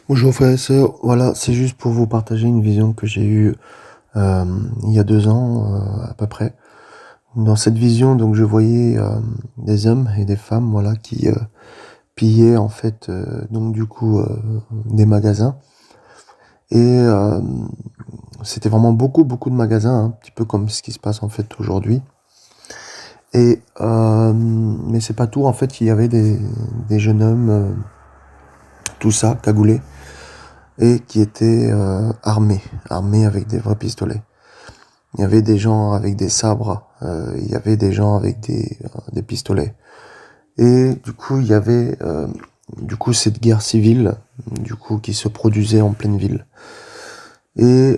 Bonjour frères et sœurs, voilà, c'est juste pour vous partager une vision que j'ai eue il y a 2 ans à peu près. Dans cette vision, donc je voyais des hommes et des femmes, voilà, qui pillaient en fait, donc du coup, des magasins. Et c'était vraiment beaucoup, beaucoup de magasins, hein, un petit peu comme ce qui se passe en fait aujourd'hui. Et mais c'est pas tout, en fait, il y avait des jeunes hommes, tout ça, cagoulés, et qui étaient armés avec des vrais pistolets. Il y avait des gens avec des sabres, il y avait des gens avec des pistolets. Et du coup, il y avait cette guerre civile, du coup, qui se produisait en pleine ville. Et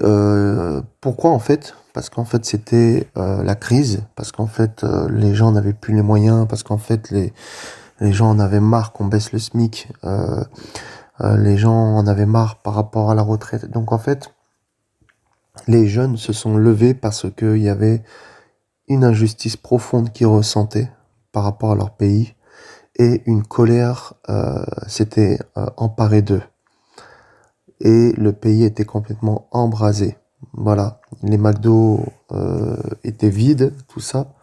pourquoi en fait? Parce qu'en fait, c'était la crise, parce qu'en fait, les gens n'avaient plus les moyens, parce qu'en fait, les gens en avaient marre qu'on baisse le SMIC, les gens en avaient marre par rapport à la retraite. Donc en fait, les jeunes se sont levés parce qu'il y avait une injustice profonde qu'ils ressentaient par rapport à leur pays et une colère s'était emparée d'eux. Et le pays était complètement embrasé. Voilà, les McDo étaient vides, tout ça.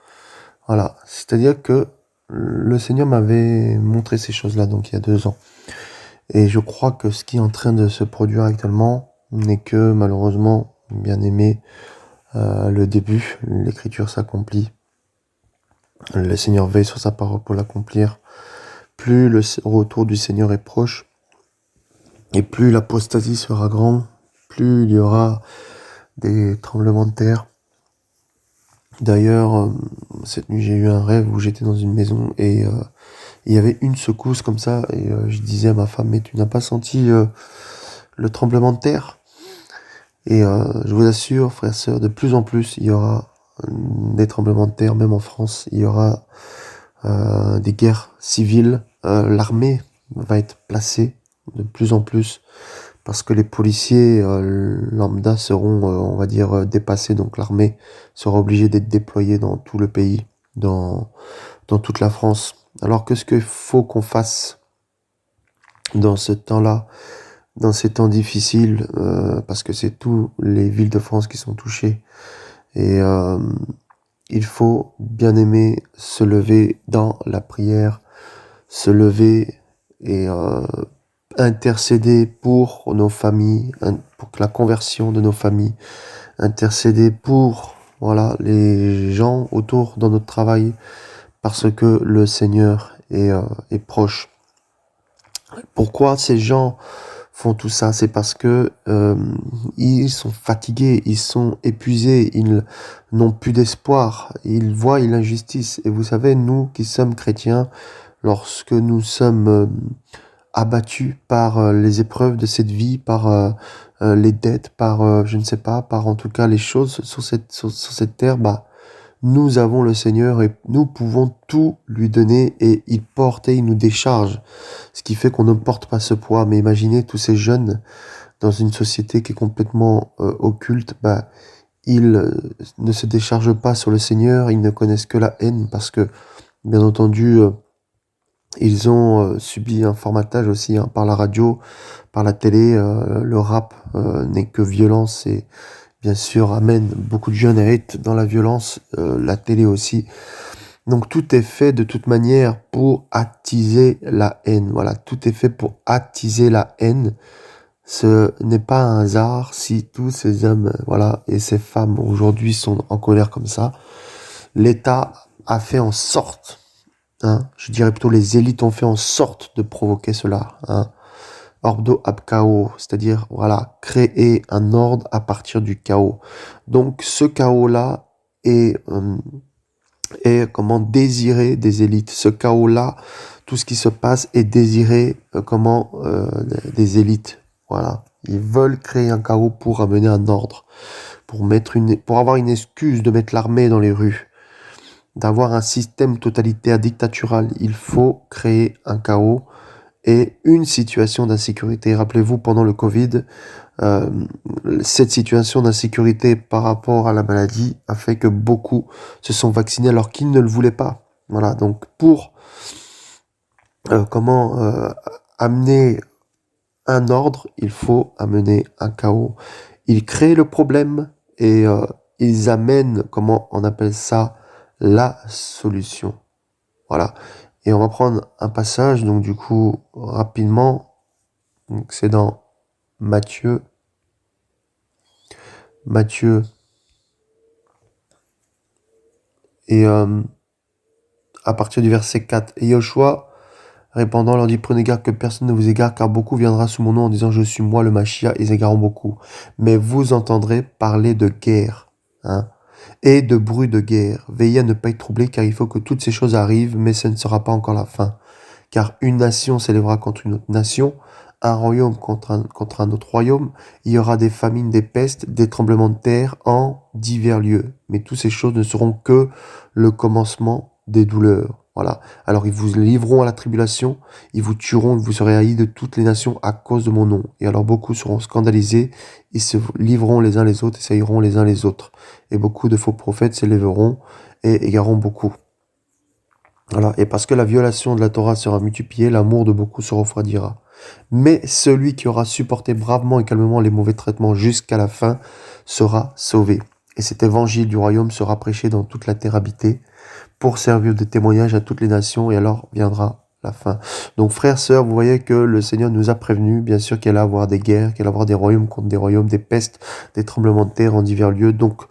Voilà, c'est-à-dire que le Seigneur m'avait montré ces choses-là donc il y a 2 ans. Et je crois que ce qui est en train de se produire actuellement n'est que malheureusement, bien aimé, le début. L'écriture s'accomplit. Le Seigneur veille sur sa parole pour l'accomplir. Plus le retour du Seigneur est proche, et plus l'apostasie sera grande, plus il y aura des tremblements de terre. D'ailleurs, cette nuit, j'ai eu un rêve où j'étais dans une maison et il y avait une secousse comme ça, et je disais à ma femme, mais tu n'as pas senti le tremblement de terre? Et je vous assure, frères et sœurs, de plus en plus, il y aura des tremblements de terre, même en France. Il y aura des guerres civiles. L'armée va être placée de plus en plus parce que les policiers lambda seront, on va dire, dépassés. Donc l'armée sera obligée d'être déployée dans tout le pays, dans toute la France. Alors que ce qu'il faut qu'on fasse dans ce temps-là, dans ces temps difficiles, parce que c'est tous les villes de France qui sont touchées, et il faut bien aimer se lever dans la prière, se lever et intercéder pour nos familles, pour que la conversion de nos familles, intercéder pour voilà les gens autour dans notre travail, parce que le Seigneur est proche. Pourquoi ces gens font tout ça? C'est parce que ils sont fatigués, ils sont épuisés, ils n'ont plus d'espoir, ils voient l'injustice. Et vous savez, nous qui sommes chrétiens, lorsque nous sommes abattus par les épreuves de cette vie, par les dettes, par je ne sais pas, par en tout cas les choses sur cette terre, bah nous avons le Seigneur et nous pouvons tout lui donner et il porte et il nous décharge. Ce qui fait qu'on ne porte pas ce poids. Mais imaginez tous ces jeunes dans une société qui est complètement occulte, bah ils ne se déchargent pas sur le Seigneur, ils ne connaissent que la haine parce que bien entendu ils ont subi un formatage aussi hein, par la radio, par la télé. Le rap n'est que violence et bien sûr amène beaucoup de jeunes héritent dans la violence, la télé aussi. Donc tout est fait de toute manière pour attiser la haine. Voilà, tout est fait pour attiser la haine. Ce n'est pas un hasard si tous ces hommes, voilà, et ces femmes aujourd'hui sont en colère comme ça. L'État a fait en sorte hein, je dirais plutôt les élites ont fait en sorte de provoquer cela. Hein. Ordo ab chaos, c'est-à-dire voilà créer un ordre à partir du chaos. Donc ce chaos-là est comment désirer des élites. Ce chaos-là, tout ce qui se passe est désiré des élites. Voilà, ils veulent créer un chaos pour amener un ordre, pour avoir une excuse de mettre l'armée dans les rues d'avoir un système totalitaire dictatural, il faut créer un chaos et une situation d'insécurité. Rappelez-vous, pendant le Covid, euh, cette situation d'insécurité par rapport à la maladie a fait que beaucoup se sont vaccinés alors qu'ils ne le voulaient pas. Voilà, donc pour comment amener un ordre, il faut amener un chaos. Ils créent le problème et ils amènent, comment on appelle ça, la solution. Voilà. Et on va prendre un passage, donc du coup, rapidement, donc c'est dans Matthieu. Et à partir du verset 4. Et Yoshua, répondant, leur dit, prenez garde que personne ne vous égare, car beaucoup viendra sous mon nom en disant, je suis moi le Machia, ils égareront beaucoup. Mais vous entendrez parler de guerre, hein, et de bruit de guerre. Veillez à ne pas être troublés, car il faut que toutes ces choses arrivent, mais ce ne sera pas encore la fin. Car une nation s'élèvera contre une autre nation, un royaume contre un autre royaume. Il y aura des famines, des pestes, des tremblements de terre en divers lieux. Mais toutes ces choses ne seront que le commencement des douleurs. Voilà. Alors ils vous livreront à la tribulation, ils vous tueront, vous serez haïs de toutes les nations à cause de mon nom. Et alors beaucoup seront scandalisés, ils se livreront les uns les autres et s'haïront les uns les autres. Et beaucoup de faux prophètes s'élèveront et égareront beaucoup. Voilà. Et parce que la violation de la Torah sera multipliée, l'amour de beaucoup se refroidira. Mais celui qui aura supporté bravement et calmement les mauvais traitements jusqu'à la fin sera sauvé. Et cet évangile du royaume sera prêché dans toute la terre habitée pour servir de témoignage à toutes les nations, et alors viendra la fin. Donc frères, sœurs, vous voyez que le Seigneur nous a prévenus, bien sûr, qu'il allait avoir des guerres, qu'il allait avoir des royaumes contre des royaumes, des pestes, des tremblements de terre en divers lieux. Donc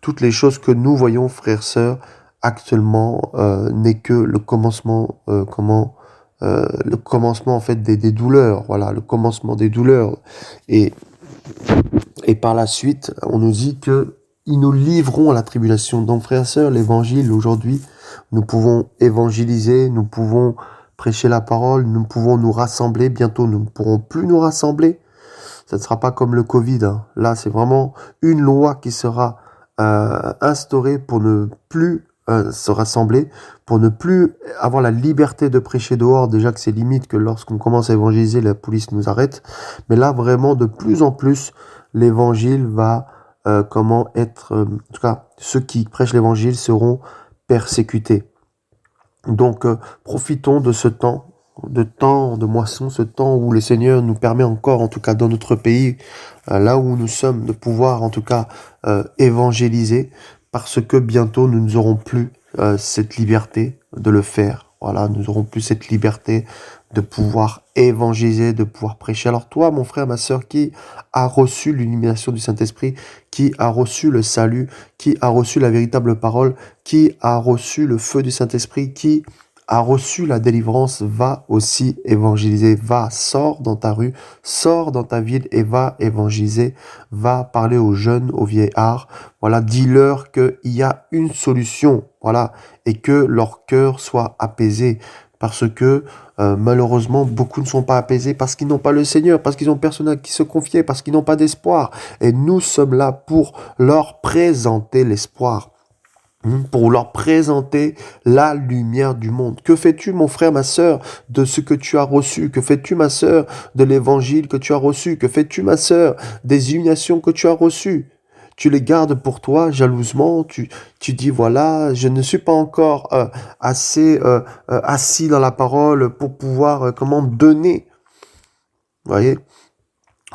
toutes les choses que nous voyons, frères, sœurs, actuellement, n'est que le commencement, le commencement en fait des douleurs, voilà, le commencement des douleurs. Et, et par la suite, on nous dit que ils nous livreront à la tribulation. Donc frères et sœurs, l'évangile aujourd'hui, nous pouvons évangéliser, nous pouvons prêcher la parole, nous pouvons nous rassembler. Bientôt, nous ne pourrons plus nous rassembler. Ça ne sera pas comme le Covid, hein. Là, c'est vraiment une loi qui sera instaurée pour ne plus se rassembler, pour ne plus avoir la liberté de prêcher dehors. Déjà que c'est limite que lorsqu'on commence à évangéliser, la police nous arrête. Mais là, vraiment, de plus en plus, l'évangile va comment être... en tout cas, ceux qui prêchent l'évangile seront persécutés. Donc, profitons de ce temps de moisson, ce temps où le Seigneur nous permet encore, en tout cas dans notre pays, là où nous sommes, de pouvoir en tout cas évangéliser, parce que bientôt nous n'aurons plus cette liberté de le faire. Voilà, nous n'aurons plus cette liberté de pouvoir évangéliser, de pouvoir prêcher. Alors toi, mon frère, ma sœur, qui a reçu l'illumination du Saint-Esprit, qui a reçu le salut, qui a reçu la véritable parole, qui a reçu le feu du Saint-Esprit, qui a reçu la délivrance, va aussi évangéliser. Va, sors dans ta rue, sors dans ta ville et va évangéliser. Va parler aux jeunes, aux vieillards. Voilà, dis-leur qu'il y a une solution. Voilà, et que leur cœur soit apaisé. Parce que malheureusement, beaucoup ne sont pas apaisés parce qu'ils n'ont pas le Seigneur, parce qu'ils ont personne à qui se confier, parce qu'ils n'ont pas d'espoir. Et nous sommes là pour leur présenter l'espoir, pour leur présenter la lumière du monde. Que fais-tu, mon frère, ma sœur, de ce que tu as reçu? Que fais-tu, ma sœur, de l'évangile que tu as reçu? Que fais-tu, ma sœur, des illuminations que tu as reçues? Tu les gardes pour toi jalousement, tu dis voilà, je ne suis pas encore assez assis dans la parole pour pouvoir comment donner. Vous voyez?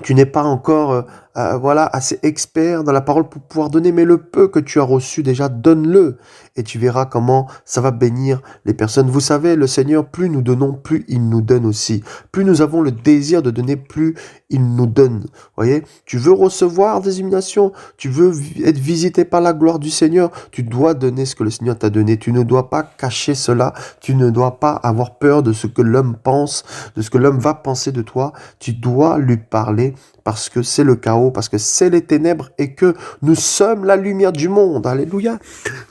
Tu n'es pas encore voilà, assez expert dans la parole pour pouvoir donner, mais le peu que tu as reçu déjà, donne-le. Et tu verras comment ça va bénir les personnes. Vous savez, le Seigneur, plus nous donnons, plus il nous donne aussi. Plus nous avons le désir de donner, plus il nous donne. Vous voyez, tu veux recevoir des illuminations, tu veux être visité par la gloire du Seigneur, tu dois donner ce que le Seigneur t'a donné. Tu ne dois pas cacher cela, tu ne dois pas avoir peur de ce que l'homme pense, de ce que l'homme va penser de toi. Tu dois lui parler parce que c'est le chaos, parce que c'est les ténèbres et que nous sommes la lumière du monde. Alléluia.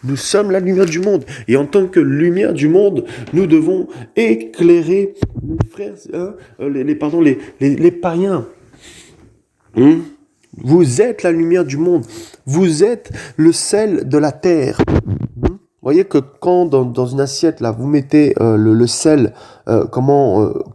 Nous sommes la lumière du monde. Et en tant que lumière du monde, nous devons éclairer les frères, hein, les païens. Vous êtes la lumière du monde. Vous êtes le sel de la terre. voyez que quand dans une assiette, là, vous mettez le sel,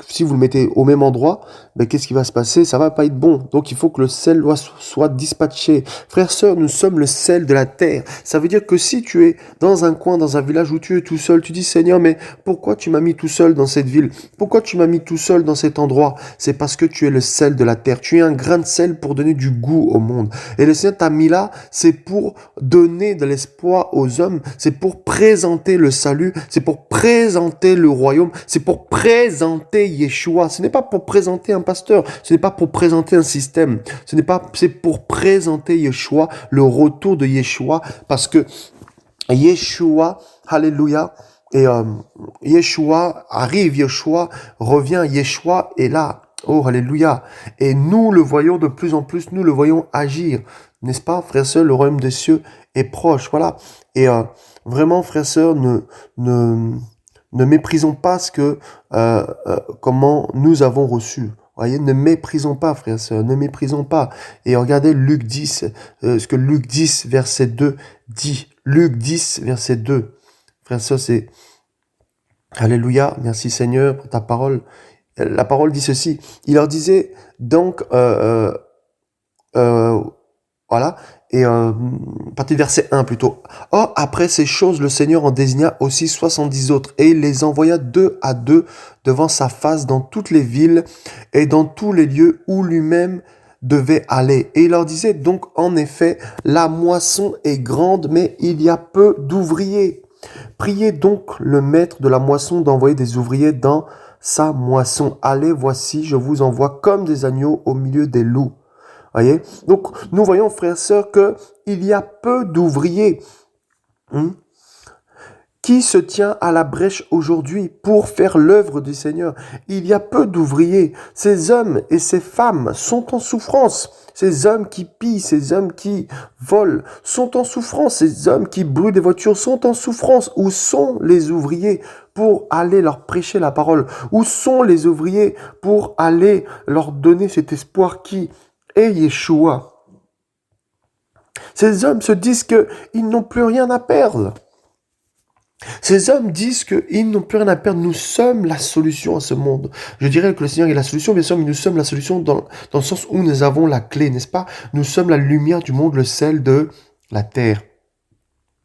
si vous le mettez au même endroit, ben, qu'est-ce qui va se passer? Ça va pas être bon. Donc il faut que le sel soit dispatché. Frères, sœurs, nous sommes le sel de la terre. Ça veut dire que si tu es dans un coin, dans un village où tu es tout seul, tu dis, Seigneur, mais pourquoi tu m'as mis tout seul dans cette ville? Pourquoi tu m'as mis tout seul dans cet endroit? C'est parce que tu es le sel de la terre. Tu es un grain de sel pour donner du goût au monde. Et le Seigneur t'a mis là, c'est pour donner de l'espoir aux hommes, c'est pour présenter le salut, c'est pour présenter le royaume, c'est pour présenter Yeshua. Ce n'est pas pour présenter un pasteur, ce n'est pas pour présenter un système, c'est pour présenter Yeshua, le retour de Yeshua, parce que Yeshua, alléluia, et Yeshua arrive, Yeshua revient, Yeshua est là. Oh, alléluia. Et nous le voyons de plus en plus, nous le voyons agir. N'est-ce pas, frères et sœurs, le royaume des cieux est proche, voilà. Et vraiment, frères et sœurs, ne méprisons pas comment nous avons reçu. Voyez, ne méprisons pas, frères et sœurs, ne méprisons pas. Et regardez Luc 10, ce que Luc 10, verset 2 dit. Luc 10, verset 2. Frères et sœurs, c'est Alléluia, merci Seigneur pour ta parole. La parole dit ceci. Il leur disait donc, voilà, et partie de verset 1 plutôt. Or, après ces choses, le Seigneur en désigna aussi 70 autres, et il les envoya 2 à 2 devant sa face dans toutes les villes et dans tous les lieux où lui-même devait aller. Et il leur disait donc, en effet, la moisson est grande, mais il y a peu d'ouvriers. Priez donc le maître de la moisson d'envoyer des ouvriers dans sa moisson. Allez, voici, je vous envoie comme des agneaux au milieu des loups. Voyez? Donc, nous voyons, frères et sœurs, qu'il y a peu d'ouvriers qui se tient à la brèche aujourd'hui pour faire l'œuvre du Seigneur. Il y a peu d'ouvriers. Ces hommes et ces femmes sont en souffrance. Ces hommes qui pillent, ces hommes qui volent sont en souffrance. Ces hommes qui brûlent des voitures sont en souffrance. Où sont les ouvriers pour aller leur prêcher la parole? Où sont les ouvriers pour aller leur donner cet espoir qui est Yeshua? Ces hommes se disent qu'ils n'ont plus rien à perdre. Ces hommes disent qu'ils n'ont plus rien à perdre. Nous sommes la solution à ce monde. Je dirais que le Seigneur est la solution, bien sûr, mais nous sommes la solution dans le sens où nous avons la clé, n'est-ce pas? Nous sommes la lumière du monde, le sel de la terre.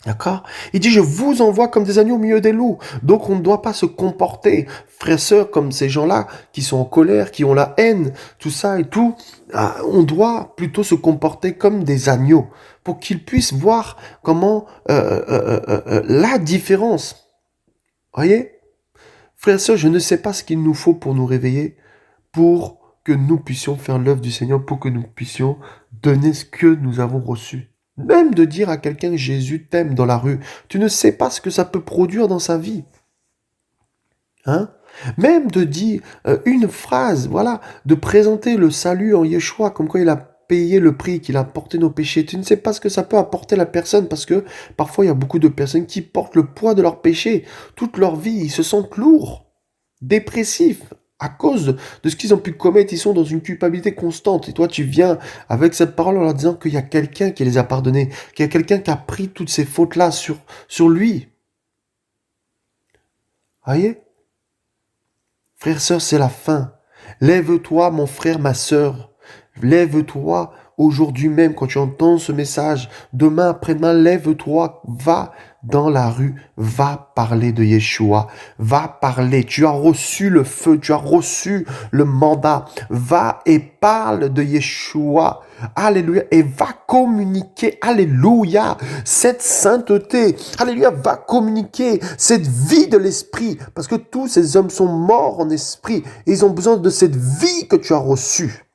D'accord? Il dit, je vous envoie comme des agneaux au milieu des loups. Donc, on ne doit pas se comporter, frères et sœurs, comme ces gens-là qui sont en colère, qui ont la haine, tout ça et tout. On doit plutôt se comporter comme des agneaux pour qu'ils puissent voir comment la différence. Voyez? Frères et sœurs, je ne sais pas ce qu'il nous faut pour nous réveiller, pour que nous puissions faire l'œuvre du Seigneur, pour que nous puissions donner ce que nous avons reçu. Même de dire à quelqu'un Jésus t'aime dans la rue, tu ne sais pas ce que ça peut produire dans sa vie. Hein? Même de dire une phrase, voilà, de présenter le salut en Yeshua, comme quoi il a payé le prix, qu'il a porté nos péchés. Tu ne sais pas ce que ça peut apporter à la personne, parce que parfois il y a beaucoup de personnes qui portent le poids de leurs péchés toute leur vie, ils se sentent lourds, dépressifs, à cause de ce qu'ils ont pu commettre. Ils sont dans une culpabilité constante. Et toi, tu viens avec cette parole en leur disant qu'il y a quelqu'un qui les a pardonnés, qu'il y a quelqu'un qui a pris toutes ces fautes-là sur lui. Voyez? Frères, sœurs, c'est la fin. Lève-toi, mon frère, ma sœur. Lève-toi aujourd'hui même quand tu entends ce message. Demain, après-demain, lève-toi, va dans la rue, va parler de Yeshua, va parler. Tu as reçu le feu, tu as reçu le mandat. Va et parle de Yeshua. Alléluia. Et va communiquer, alléluia, cette sainteté. Alléluia, va communiquer cette vie de l'esprit. Parce que tous ces hommes sont morts en esprit. Et ils ont besoin de cette vie que tu as reçue.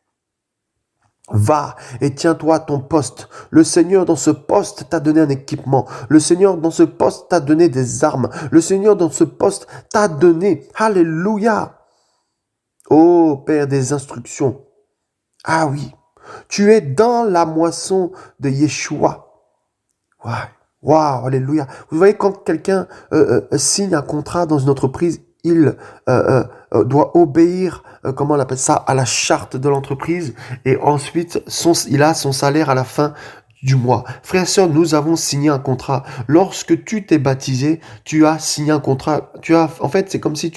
Va et tiens-toi à ton poste. Le Seigneur dans ce poste t'a donné un équipement. Le Seigneur dans ce poste t'a donné des armes. Le Seigneur dans ce poste t'a donné, alléluia, oh Père, des instructions. Ah oui, tu es dans la moisson de Yeshua. Ouais. Waouh, alléluia. Vous voyez, quand quelqu'un signe un contrat dans une entreprise, il doit obéir, comment on appelle ça, à la charte de l'entreprise. Et ensuite, il a son salaire à la fin du mois. Frères et sœurs, nous avons signé un contrat. Lorsque tu t'es baptisé, tu as signé un contrat. En fait, c'est comme si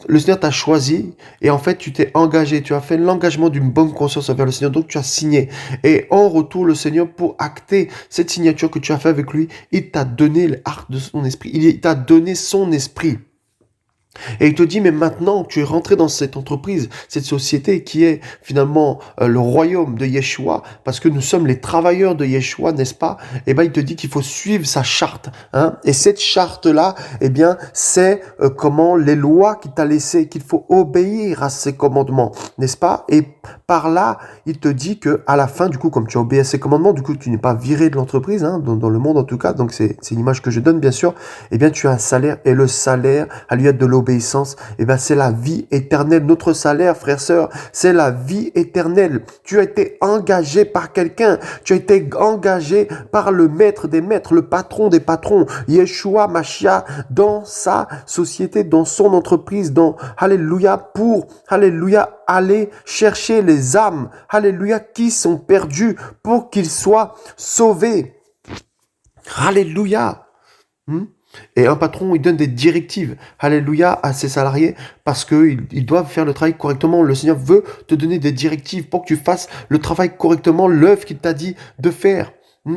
le Seigneur t'a choisi et en fait, tu t'es engagé. Tu as fait l'engagement d'une bonne conscience envers le Seigneur. Donc, tu as signé. Et en retour, le Seigneur, pour acter cette signature que tu as fait avec lui, il t'a donné l'arc de son esprit. Il t'a donné son esprit. Et il te dit, mais maintenant, tu es rentré dans cette entreprise, cette société qui est finalement le royaume de Yeshua, parce que nous sommes les travailleurs de Yeshua, n'est-ce pas? Eh bien, il te dit qu'il faut suivre sa charte. Hein? Et cette charte-là, eh bien, c'est comment les lois qu'il t'a laissées, qu'il faut obéir à ses commandements, n'est-ce pas? Et par là, il te dit que à la fin, du coup, comme tu as obéi à ses commandements, du coup, tu n'es pas viré de l'entreprise, hein, dans le monde en tout cas, donc c'est une image que je donne, bien sûr, eh bien, tu as un salaire, et le salaire, à lui être de l'obéissance, eh bien, c'est la vie éternelle. Notre salaire, frère, sœur, c'est la vie éternelle. Tu as été engagé par quelqu'un. Tu as été engagé par le maître des maîtres, le patron des patrons, Yeshua Mashiach, dans sa société, dans son entreprise, alléluia, pour, alléluia, aller chercher les âmes, alléluia, qui sont perdues pour qu'ils soient sauvés. Alléluia. Et un patron, il donne des directives, alléluia, à ses salariés parce qu'ils doivent faire le travail correctement. Le Seigneur veut te donner des directives pour que tu fasses le travail correctement, l'œuvre qu'il t'a dit de faire.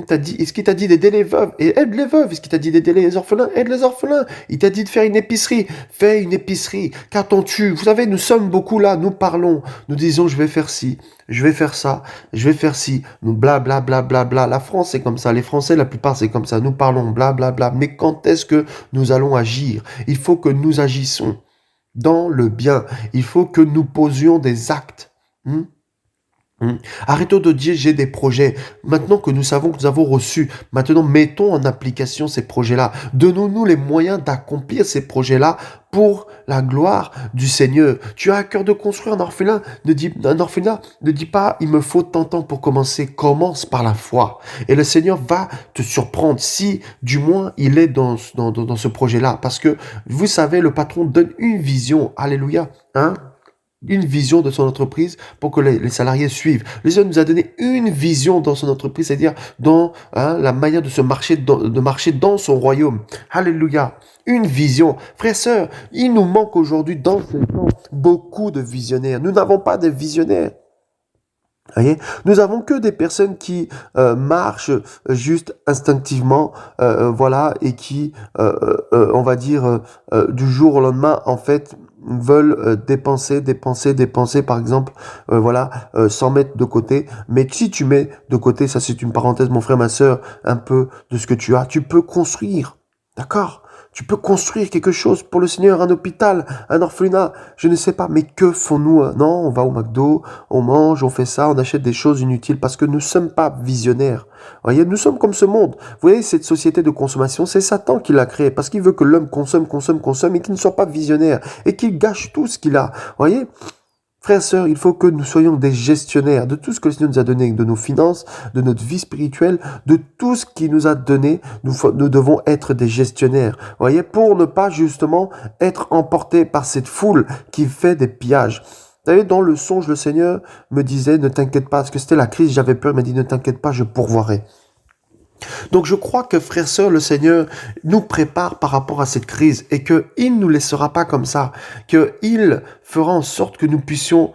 Est-ce qu'il t'a dit d'aider les veuves? Et aide les veuves. Est-ce qu'il t'a dit d'aider les orphelins? Aide les orphelins. Il t'a dit de faire une épicerie. Fais une épicerie. Qu'attends-tu? Vous savez, nous sommes beaucoup là, nous parlons. Nous disons, je vais faire ci, je vais faire ça, je vais faire ci. Nous bla bla bla bla bla. La France, c'est comme ça. Les Français, la plupart, c'est comme ça. Nous parlons bla bla bla. Mais quand est-ce que nous allons agir? Il faut que nous agissons dans le bien. Il faut que nous posions des actes. Arrêtons de dire j'ai des projets. Maintenant que nous savons que nous avons reçu, maintenant mettons en application ces projets-là. Donnons-nous les moyens d'accomplir ces projets-là pour la gloire du Seigneur. Tu as à cœur de construire un orphelinat. Ne dis pas il me faut tant de temps pour commencer. Commence par la foi. Et le Seigneur va te surprendre si du moins il est dans ce projet-là. Parce que vous savez, le patron donne une vision. Alléluia. Une vision de son entreprise pour que les salariés suivent. Le Seigneur nous a donné une vision dans son entreprise, c'est-à-dire dans la manière de marcher dans son royaume. Alléluia. Une vision. Frères, sœurs, il nous manque aujourd'hui dans ce temps beaucoup de visionnaires. Nous n'avons pas de visionnaires. Voyez, nous avons que des personnes qui marchent juste instinctivement, voilà, et qui, on va dire, du jour au lendemain, en fait, veulent dépenser, par exemple, voilà, 100 mètres de côté. Mais si tu mets de côté, ça c'est une parenthèse, mon frère, ma sœur, un peu de ce que tu as, tu peux construire, d'accord? Tu peux construire quelque chose pour le Seigneur, un hôpital, un orphelinat, je ne sais pas, mais que font-nous? Non, on va au McDo, on mange, on fait ça, on achète des choses inutiles parce que nous ne sommes pas visionnaires. Voyez, nous sommes comme ce monde. Vous voyez, cette société de consommation, c'est Satan qui l'a créée parce qu'il veut que l'homme consomme et qu'il ne soit pas visionnaire et qu'il gâche tout ce qu'il a. Voyez? Frères et sœurs, il faut que nous soyons des gestionnaires de tout ce que le Seigneur nous a donné, de nos finances, de notre vie spirituelle, de tout ce qu'il nous a donné. Nous devons être des gestionnaires, voyez, pour ne pas justement être emportés par cette foule qui fait des pillages. Vous savez, dans le songe, le Seigneur me disait, ne t'inquiète pas, parce que c'était la crise, j'avais peur, il m'a dit, ne t'inquiète pas, je pourvoirai. Donc je crois que frères, sœurs, le Seigneur nous prépare par rapport à cette crise et qu'il ne nous laissera pas comme ça, qu'il fera en sorte que nous puissions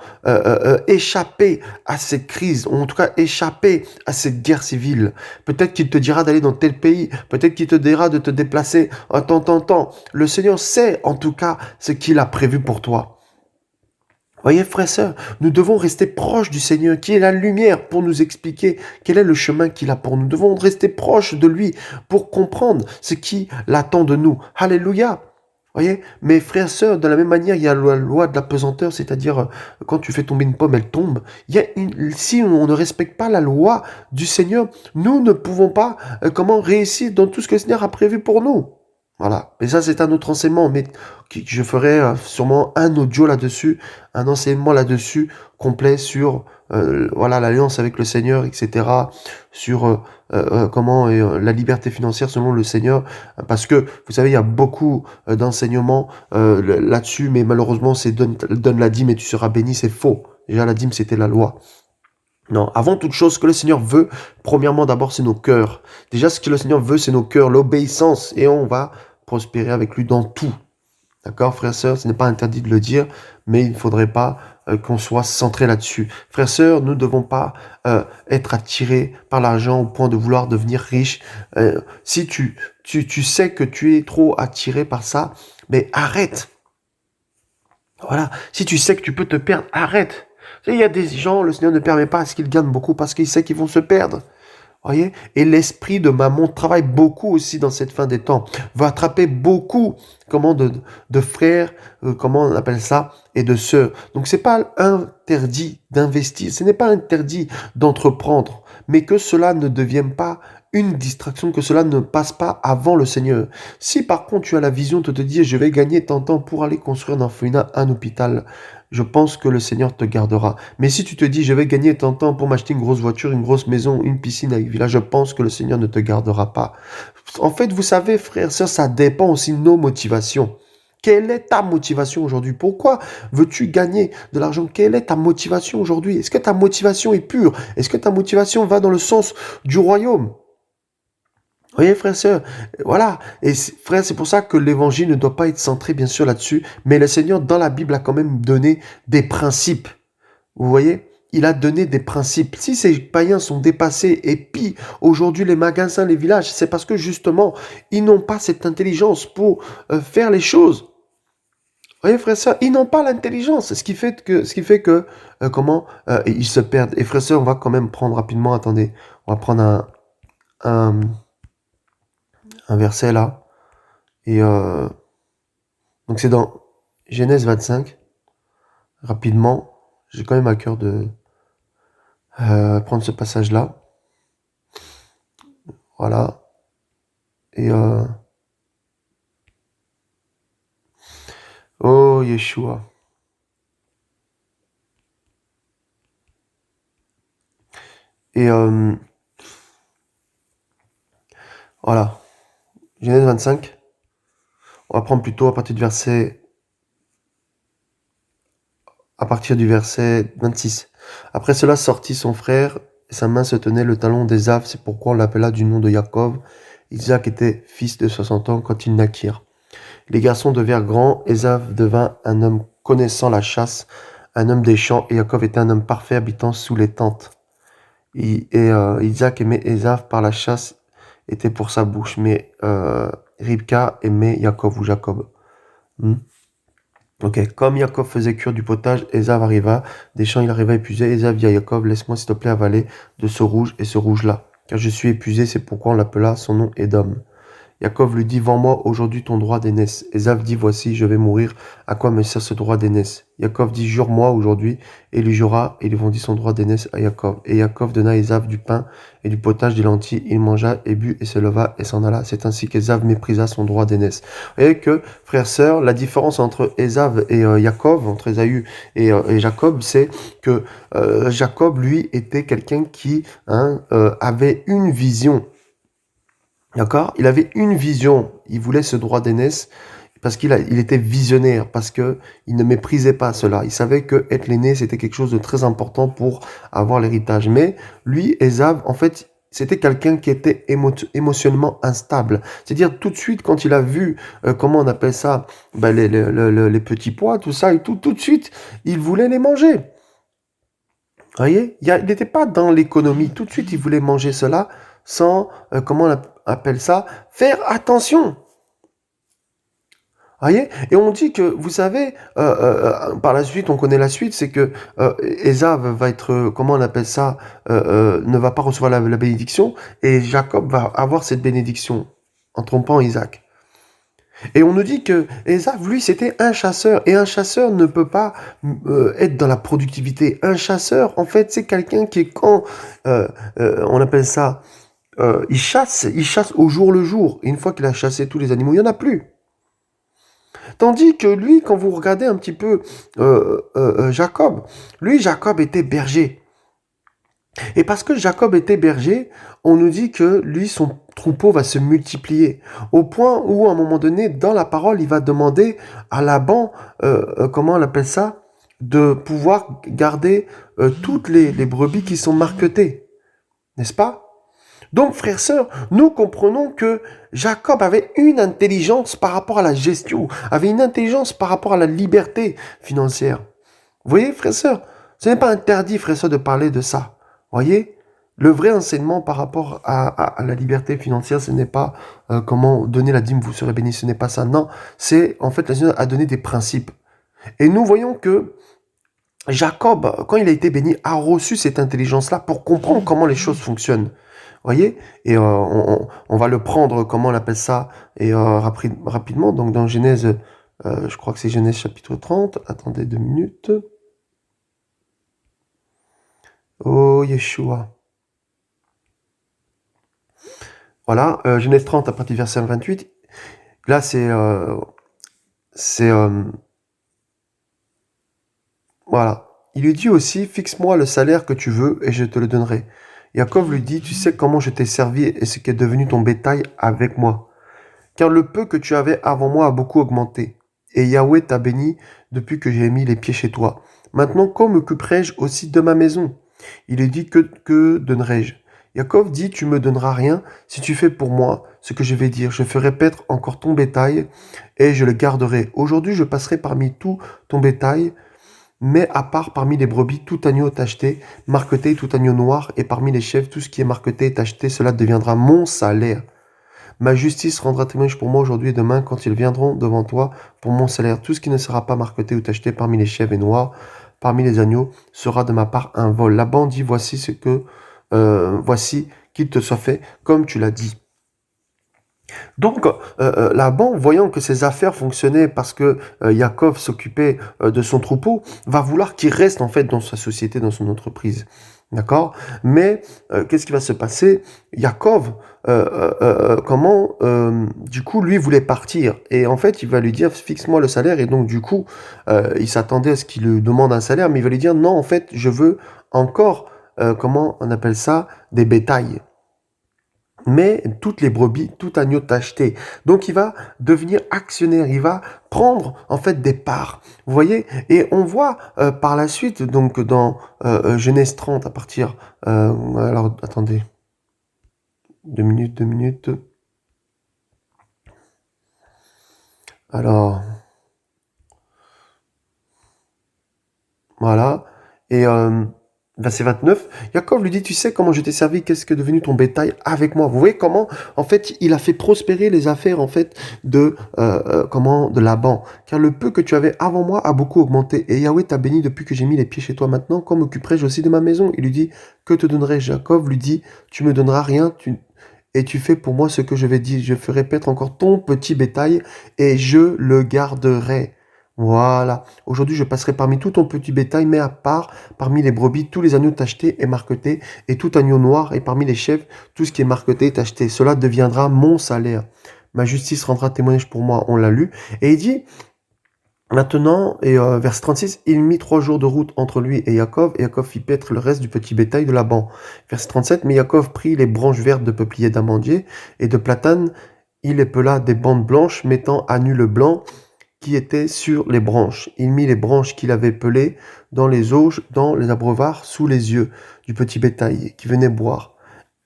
échapper à cette crise, ou en tout cas échapper à cette guerre civile. Peut-être qu'il te dira d'aller dans tel pays, peut-être qu'il te dira de te déplacer en temps. Le Seigneur sait en tout cas ce qu'il a prévu pour toi. Voyez, frères et sœurs, nous devons rester proches du Seigneur, qui est la lumière, pour nous expliquer quel est le chemin qu'il a pour nous. Nous devons rester proches de lui pour comprendre ce qu'il attend de nous. Alléluia. Voyez, mes frères et sœurs, de la même manière, il y a la loi de la pesanteur, c'est-à-dire quand tu fais tomber une pomme, elle tombe. Si on ne respecte pas la loi du Seigneur, nous ne pouvons pas réussir dans tout ce que le Seigneur a prévu pour nous. Voilà, mais ça c'est un autre enseignement, mais je ferai sûrement un audio là-dessus, un enseignement là-dessus complet sur voilà l'alliance avec le Seigneur, etc. Sur comment la liberté financière selon le Seigneur, parce que vous savez il y a beaucoup d'enseignements là-dessus, mais malheureusement c'est donne la dîme et tu seras béni, c'est faux. Déjà la dîme c'était la loi. Non, avant toute chose, ce que le Seigneur veut, premièrement, d'abord, c'est nos cœurs. Déjà, ce que le Seigneur veut, c'est nos cœurs, l'obéissance, et on va prospérer avec lui dans tout. D'accord, frères, sœurs, ce n'est pas interdit de le dire, mais il ne faudrait pas qu'on soit centré là-dessus. Frères, sœurs, nous ne devons pas être attirés par l'argent au point de vouloir devenir riche. Si tu sais que tu es trop attiré par ça, mais arrête. Voilà. Si tu sais que tu peux te perdre, arrête. Tu sais, il y a des gens, le Seigneur ne permet pas à ce qu'ils gagnent beaucoup parce qu'il sait qu'ils vont se perdre. Voyez? Et l'esprit de Mammon travaille beaucoup aussi dans cette fin des temps. Va attraper beaucoup, de frères, comment on appelle ça, et de sœurs. Donc c'est pas interdit d'investir, ce n'est pas interdit d'entreprendre, mais que cela ne devienne pas une distraction, que cela ne passe pas avant le Seigneur. Si par contre tu as la vision de te dire je vais gagner tant de temps pour aller construire dans un hôpital, je pense que le Seigneur te gardera. Mais si tu te dis, je vais gagner tant de temps pour m'acheter une grosse voiture, une grosse maison, une piscine avec village, je pense que le Seigneur ne te gardera pas. En fait, vous savez, frères, sœurs, ça dépend aussi de nos motivations. Quelle est ta motivation aujourd'hui? Pourquoi veux-tu gagner de l'argent? Quelle est ta motivation aujourd'hui? Est-ce que ta motivation est pure? Est-ce que ta motivation va dans le sens du royaume? Vous voyez, frères et sœurs, voilà. Et frère, c'est pour ça que l'évangile ne doit pas être centré, bien sûr, là-dessus. Mais le Seigneur, dans la Bible, a quand même donné des principes. Vous voyez? Il a donné des principes. Si ces païens sont dépassés et pillent aujourd'hui les magasins, les villages, c'est parce que justement, ils n'ont pas cette intelligence pour faire les choses. Vous voyez, frères et sœurs, ils n'ont pas l'intelligence. Ce qui fait que ils se perdent. Et frères et sœurs, on va quand même prendre rapidement, attendez, on va prendre un, un verset là. Et donc c'est dans Genèse 25. Rapidement, j'ai quand même à cœur de prendre ce passage-là. Voilà. Et oh Yeshua. Et voilà. Genèse 25. On va prendre plutôt à partir du verset 26. Après cela sortit son frère, et sa main se tenait le talon d'Ésav, c'est pourquoi on l'appela du nom de Jacob. Isaac était fils de 60 ans quand ils naquirent. Les garçons devinrent grands, Ésav devint un homme connaissant la chasse, un homme des champs, et Jacob était un homme parfait habitant sous les tentes. Isaac aimait Ésav par la chasse, était pour sa bouche, mais Ribka aimait Jacob ou Jacob. Ok, comme Jacob faisait cuire du potage, Ésav arriva, des champs il arriva épuisé, Ésav dit à Jacob, laisse-moi s'il te plaît avaler de ce rouge et ce rouge-là, car je suis épuisé, c'est pourquoi on l'appela son nom Édom. Jacob lui dit, vends-moi aujourd'hui ton droit d'aînesse. Ésav dit, voici, je vais mourir, à quoi me sert ce droit d'aînesse? Jacob dit, jure-moi aujourd'hui, et il lui jura, et il vendit son droit d'aînesse à Jacob. Et Jacob donna à Ésav du pain et du potage des lentilles, il mangea et but et se leva et s'en alla. C'est ainsi qu'Ésav méprisa son droit d'aînesse. Vous voyez que, frères, sœurs, la différence entre Ésav et Jacob, entre Ésaü et Jacob, c'est que Jacob, lui, était quelqu'un qui avait une vision. D'accord? Il avait une vision. Il voulait ce droit d'aînesse parce il était visionnaire, parce que il ne méprisait pas cela. Il savait que être l'aîné, c'était quelque chose de très important pour avoir l'héritage. Mais lui, Ésav, en fait, c'était quelqu'un qui était émotionnellement instable. C'est-à-dire tout de suite, quand il a vu, comment on appelle ça, ben, les petits pois, tout ça et tout de suite, il voulait les manger. Vous voyez? Il n'était pas dans l'économie. Tout de suite, il voulait manger cela sans, comment on appelle ça, faire attention. Voyez? Et on dit que, vous savez, par la suite, on connaît la suite, c'est que Ésav va être, comment on appelle ça, ne va pas recevoir la bénédiction, et Jacob va avoir cette bénédiction en trompant Isaac. Et on nous dit que Ésav, lui, c'était un chasseur, et un chasseur ne peut pas être dans la productivité. Un chasseur, en fait, c'est quelqu'un qui est quand, on appelle ça, il chasse au jour le jour. Et une fois qu'il a chassé tous les animaux, il n'y en a plus. Tandis que lui, quand vous regardez un petit peu Jacob, Jacob était berger. Et parce que Jacob était berger, on nous dit que lui, son troupeau va se multiplier. Au point où, à un moment donné, dans la parole, il va demander à Laban, comment on appelle ça, de pouvoir garder toutes les brebis qui sont marquetées, n'est-ce pas? Donc, frères, sœurs, nous comprenons que Jacob avait une intelligence par rapport à la gestion, avait une intelligence par rapport à la liberté financière. Vous voyez, frères, sœurs, ce n'est pas interdit, frères, sœurs, de parler de ça. Vous voyez, le vrai enseignement par rapport à la liberté financière, ce n'est pas comment donner la dîme, vous serez bénis, ce n'est pas ça. Non, c'est en fait, la Seigneur a donné des principes. Et nous voyons que Jacob, quand il a été béni, a reçu cette intelligence-là pour comprendre comment les choses fonctionnent. Voyez. Et on va le prendre, comment on appelle ça, et rapidement. Donc dans Genèse, je crois que c'est Genèse chapitre 30. Attendez 2 minutes. Oh, Yeshua. Voilà, Genèse 30 à partir du verset 28. Là, voilà. Il lui dit aussi, fixe-moi le salaire que tu veux et je te le donnerai. Jacob lui dit, tu sais comment je t'ai servi et ce qui est devenu ton bétail avec moi. Car le peu que tu avais avant moi a beaucoup augmenté. Et Yahweh t'a béni depuis que j'ai mis les pieds chez toi. Maintenant, quand m'occuperai-je aussi de ma maison? Il est dit, que donnerai-je? Jacob dit, tu me donneras rien si tu fais pour moi ce que je vais dire. Je ferai paître encore ton bétail et je le garderai. Aujourd'hui, je passerai parmi tout ton bétail, mais à part parmi les brebis, tout agneau tacheté, marqueté, tout agneau noir, et parmi les chèvres, tout ce qui est marqueté et tacheté, cela deviendra mon salaire. Ma justice rendra témoignage pour moi aujourd'hui et demain quand ils viendront devant toi pour mon salaire. Tout ce qui ne sera pas marqueté ou tacheté parmi les chèvres et noirs, parmi les agneaux, sera de ma part un vol. Laban dit, voici qu'il te soit fait comme tu l'as dit. Donc, Laban, voyant que ses affaires fonctionnaient parce que Yaakov s'occupait de son troupeau, va vouloir qu'il reste en fait dans sa société, dans son entreprise. D'accord? Mais qu'est-ce qui va se passer? Yaakov, du coup, lui voulait partir. Et en fait, il va lui dire, fixe-moi le salaire. Et donc, du coup, il s'attendait à ce qu'il lui demande un salaire, mais il va lui dire, non, en fait, je veux encore, comment on appelle ça, des bétails. Mais toutes les brebis, tout agneau tacheté. Donc il va devenir actionnaire, il va prendre en fait des parts. Vous voyez? Et on voit par la suite, donc dans Genèse 30 à partir... alors attendez, 2 minutes. Alors, voilà. Et verset 29, Jacob lui dit, tu sais comment je t'ai servi, qu'est-ce que est devenu ton bétail avec moi? Vous voyez comment, en fait, il a fait prospérer les affaires, en fait, de Laban. Car le peu que tu avais avant moi a beaucoup augmenté. Et Yahweh t'a béni depuis que j'ai mis les pieds chez toi. Maintenant, quand m'occuperai-je aussi de ma maison? Il lui dit, que te donnerai? Jacob lui dit, tu me donneras rien, et tu fais pour moi ce que je vais dire. Je ferai paître encore ton petit bétail et je le garderai. Voilà. Aujourd'hui, je passerai parmi tout ton petit bétail, mais à part, parmi les brebis, tous les agneaux tachetés et marquetés, et tout agneau noir, et parmi les chèvres, tout ce qui est marqueté et tacheté. Cela deviendra mon salaire. Ma justice rendra témoignage pour moi. On l'a lu. Et il dit, maintenant, et verset 36, il mit 3 jours de route entre lui et Yaakov fit paître le reste du petit bétail de Laban. Verset 37, mais Yaakov prit les branches vertes de peuplier d'amandier et de platane, il épela des bandes blanches, mettant à nu le blanc qui était sur les branches. Il mit les branches qu'il avait pelées dans les auges, dans les abreuvoirs, sous les yeux du petit bétail qui venait boire.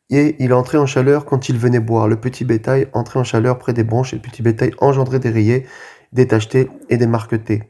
Et il entrait en chaleur quand il venait boire. Le petit bétail entrait en chaleur près des branches et le petit bétail engendrait des rayés, des tachetés et des marquetés.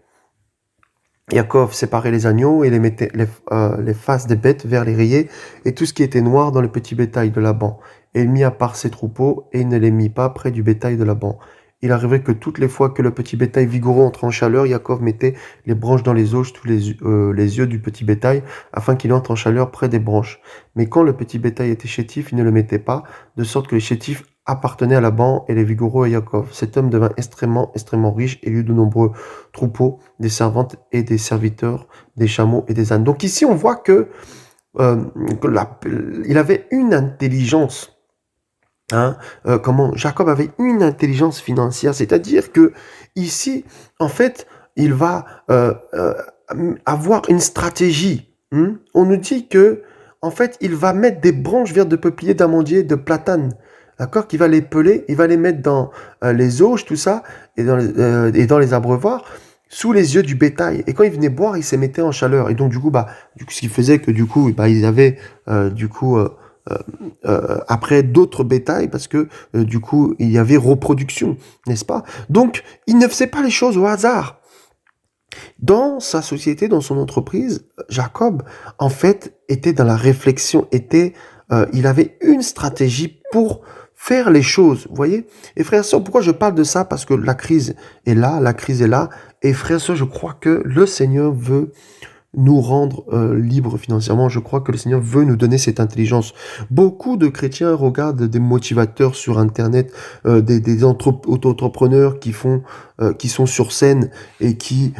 Yaakov séparait les agneaux et les mettait les faces des bêtes vers les rayés et tout ce qui était noir dans le petit bétail de Laban. Et il mit à part ses troupeaux et il ne les mit pas près du bétail de Laban. Il arrivait que toutes les fois que le petit bétail vigoureux entrait en chaleur, Yaakov mettait les branches dans les auges, tous les yeux du petit bétail, afin qu'il entre en chaleur près des branches. Mais quand le petit bétail était chétif, il ne le mettait pas, de sorte que les chétifs appartenaient à Laban et les vigoureux à Yaakov. Cet homme devint extrêmement riche et eut de nombreux troupeaux, des servantes et des serviteurs, des chameaux et des ânes. Donc ici, on voit que il avait une intelligence. Comment Jacob avait une intelligence financière, c'est-à-dire que ici, en fait, il va avoir une stratégie. On nous dit que, en fait, il va mettre des branches vertes de peuplier, d'amandier, de platane, d'accord, qu'il va les peler, il va les mettre dans les auges, tout ça, et dans les abreuvoirs, sous les yeux du bétail. Et quand ils venaient boire, ils se mettaient en chaleur. Et donc, ce qui faisait que, ils avaient, après d'autres bétails, parce que, il y avait reproduction, n'est-ce pas? Donc, il ne faisait pas les choses au hasard. Dans sa société, dans son entreprise, Jacob, en fait, était dans la réflexion, il avait une stratégie pour faire les choses, vous voyez? Et frères et sœurs, pourquoi je parle de ça? Parce que la crise est là, et frères et sœurs, je crois que le Seigneur veut nous rendre libres financièrement. Je crois que le Seigneur veut nous donner cette intelligence. Beaucoup de chrétiens regardent des motivateurs sur Internet, des auto-entrepreneurs qui sont sur scène et qui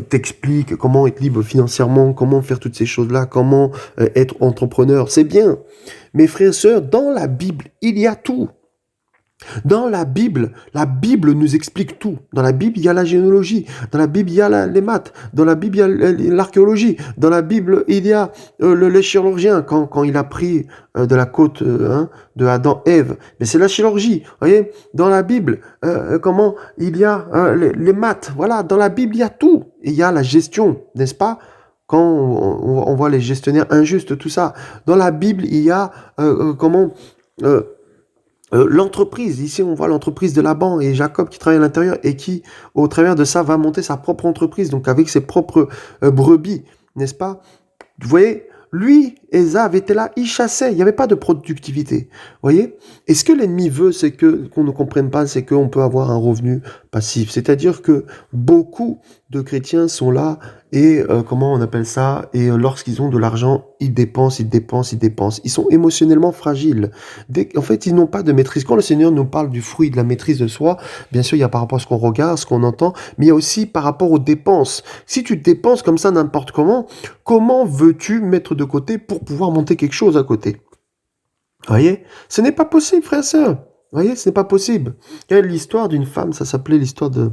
t'expliquent comment être libre financièrement, comment faire toutes ces choses-là, comment être entrepreneur. C'est bien. Mes frères et sœurs, dans la Bible, il y a tout. Dans la Bible nous explique tout. Dans la Bible, il y a la généalogie. Dans la Bible, il y a les maths. Dans la Bible, il y a l'archéologie. Dans la Bible, il y a le chirurgien quand il a pris de la côte de Adam, Ève. Mais c'est la chirurgie. Vous voyez, dans la Bible, comment il y a les maths. Voilà, dans la Bible, il y a tout. Et il y a la gestion, n'est-ce pas? Quand on voit les gestionnaires injustes, tout ça. Dans la Bible, il y a l'entreprise, ici on voit l'entreprise de Laban et Jacob qui travaille à l'intérieur et qui, au travers de ça, va monter sa propre entreprise, donc avec ses propres brebis, n'est-ce pas? Vous voyez, lui, Ésav était là, il chassait, il n'y avait pas de productivité. Vous voyez? Et ce que l'ennemi veut, c'est qu'on ne comprenne pas, c'est qu'on peut avoir un revenu passif. C'est-à-dire que beaucoup de chrétiens sont là et, comment on appelle ça? Et lorsqu'ils ont de l'argent, ils dépensent. Ils sont émotionnellement fragiles. En fait, ils n'ont pas de maîtrise. Quand le Seigneur nous parle du fruit de la maîtrise de soi, bien sûr, il y a par rapport à ce qu'on regarde, ce qu'on entend, mais il y a aussi par rapport aux dépenses. Si tu dépenses comme ça n'importe comment veux-tu mettre de côté pour pouvoir monter quelque chose à côté? Vous voyez? Ce n'est pas possible, frère et sœur. Vous voyez, ce n'est pas possible. Il y a l'histoire d'une femme, ça s'appelait l'histoire de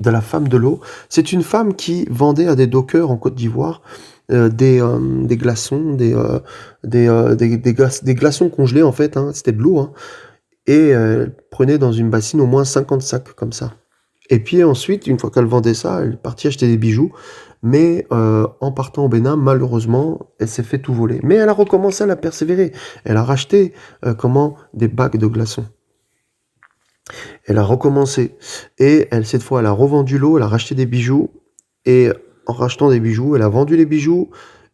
la femme de l'eau. C'est une femme qui vendait à des dockers en Côte d'Ivoire des glaçons, des glaçons congelés en fait, c'était de l'eau, et elle prenait dans une bassine au moins 50 sacs comme ça. Et puis ensuite, une fois qu'elle vendait ça, elle partit acheter des bijoux, mais en partant au Bénin, malheureusement, elle s'est fait tout voler. Mais elle a recommencé à la persévérer. Elle a racheté des bacs de glaçons. Elle a recommencé. Et cette fois, elle a revendu l'eau, elle a racheté des bijoux. Et en rachetant des bijoux, elle a vendu les bijoux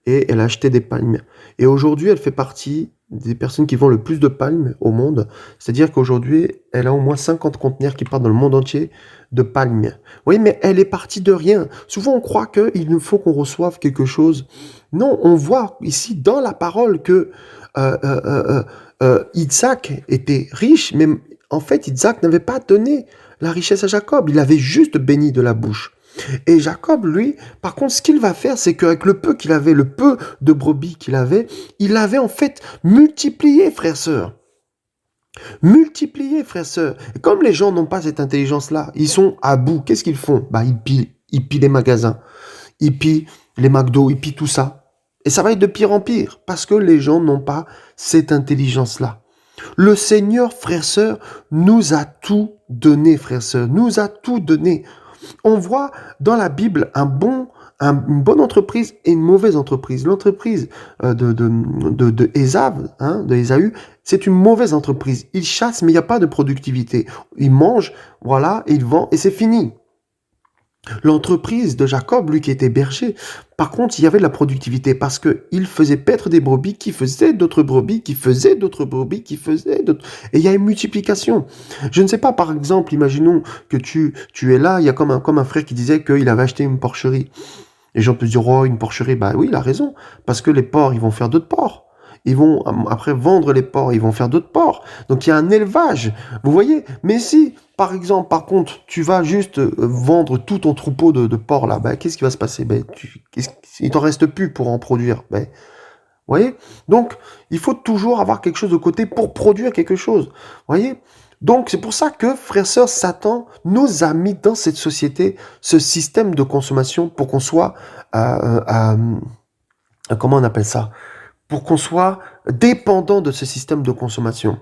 et elle a acheté des palmes. Et aujourd'hui, elle fait partie des personnes qui vendent le plus de palmes au monde. C'est-à-dire qu'aujourd'hui, elle a au moins 50 conteneurs qui partent dans le monde entier de palmes. Oui, mais elle est partie de rien. Souvent, on croit qu'il nous faut qu'on reçoive quelque chose. Non, on voit ici dans la parole que Isaac était riche, mais en fait, Isaac n'avait pas donné la richesse à Jacob. Il avait juste béni de la bouche. Et Jacob, lui, par contre, ce qu'il va faire, c'est qu'avec le peu qu'il avait, le peu de brebis qu'il avait, il avait en fait multiplié, frères, sœurs. Multiplié, frères, sœurs. Et comme les gens n'ont pas cette intelligence-là, ils sont à bout. Qu'est-ce qu'ils font? Ils pillent les magasins, ils pillent les McDo, ils pillent tout ça. Et ça va être de pire en pire, parce que les gens n'ont pas cette intelligence-là. Le Seigneur, frères, sœurs, nous a tout donné, frères, sœurs, nous a tout donné. On voit dans la Bible une bonne entreprise et une mauvaise entreprise. L'entreprise de Ésav, de Ésaü, c'est une mauvaise entreprise. Il chasse, mais il n'y a pas de productivité. Il mange, voilà, et il vend, et c'est fini. L'entreprise de Jacob, lui qui était berger, par contre, il y avait de la productivité parce qu'il faisait paître des brebis qui faisaient d'autres brebis, qui faisaient d'autres brebis, qui faisaient d'autres... Et il y a une multiplication. Je ne sais pas, par exemple, imaginons que tu es là, il y a comme un frère qui disait qu'il avait acheté une porcherie. Les gens peuvent dire, oh, une porcherie, bah oui, il a raison, parce que les porcs, ils vont faire d'autres porcs. Ils vont après vendre les porcs, ils vont faire d'autres porcs. Donc il y a un élevage, vous voyez. Mais si, par exemple, par contre, tu vas juste vendre tout ton troupeau de porcs là, ben, qu'est-ce qui va se passer? Il t'en reste plus pour en produire. Vous voyez? Donc il faut toujours avoir quelque chose de côté pour produire quelque chose. Vous voyez? Donc c'est pour ça que, frères, sœurs, Satan nous a mis dans cette société ce système de consommation pour qu'on soit, comment on appelle ça? Pour qu'on soit dépendant de ce système de consommation.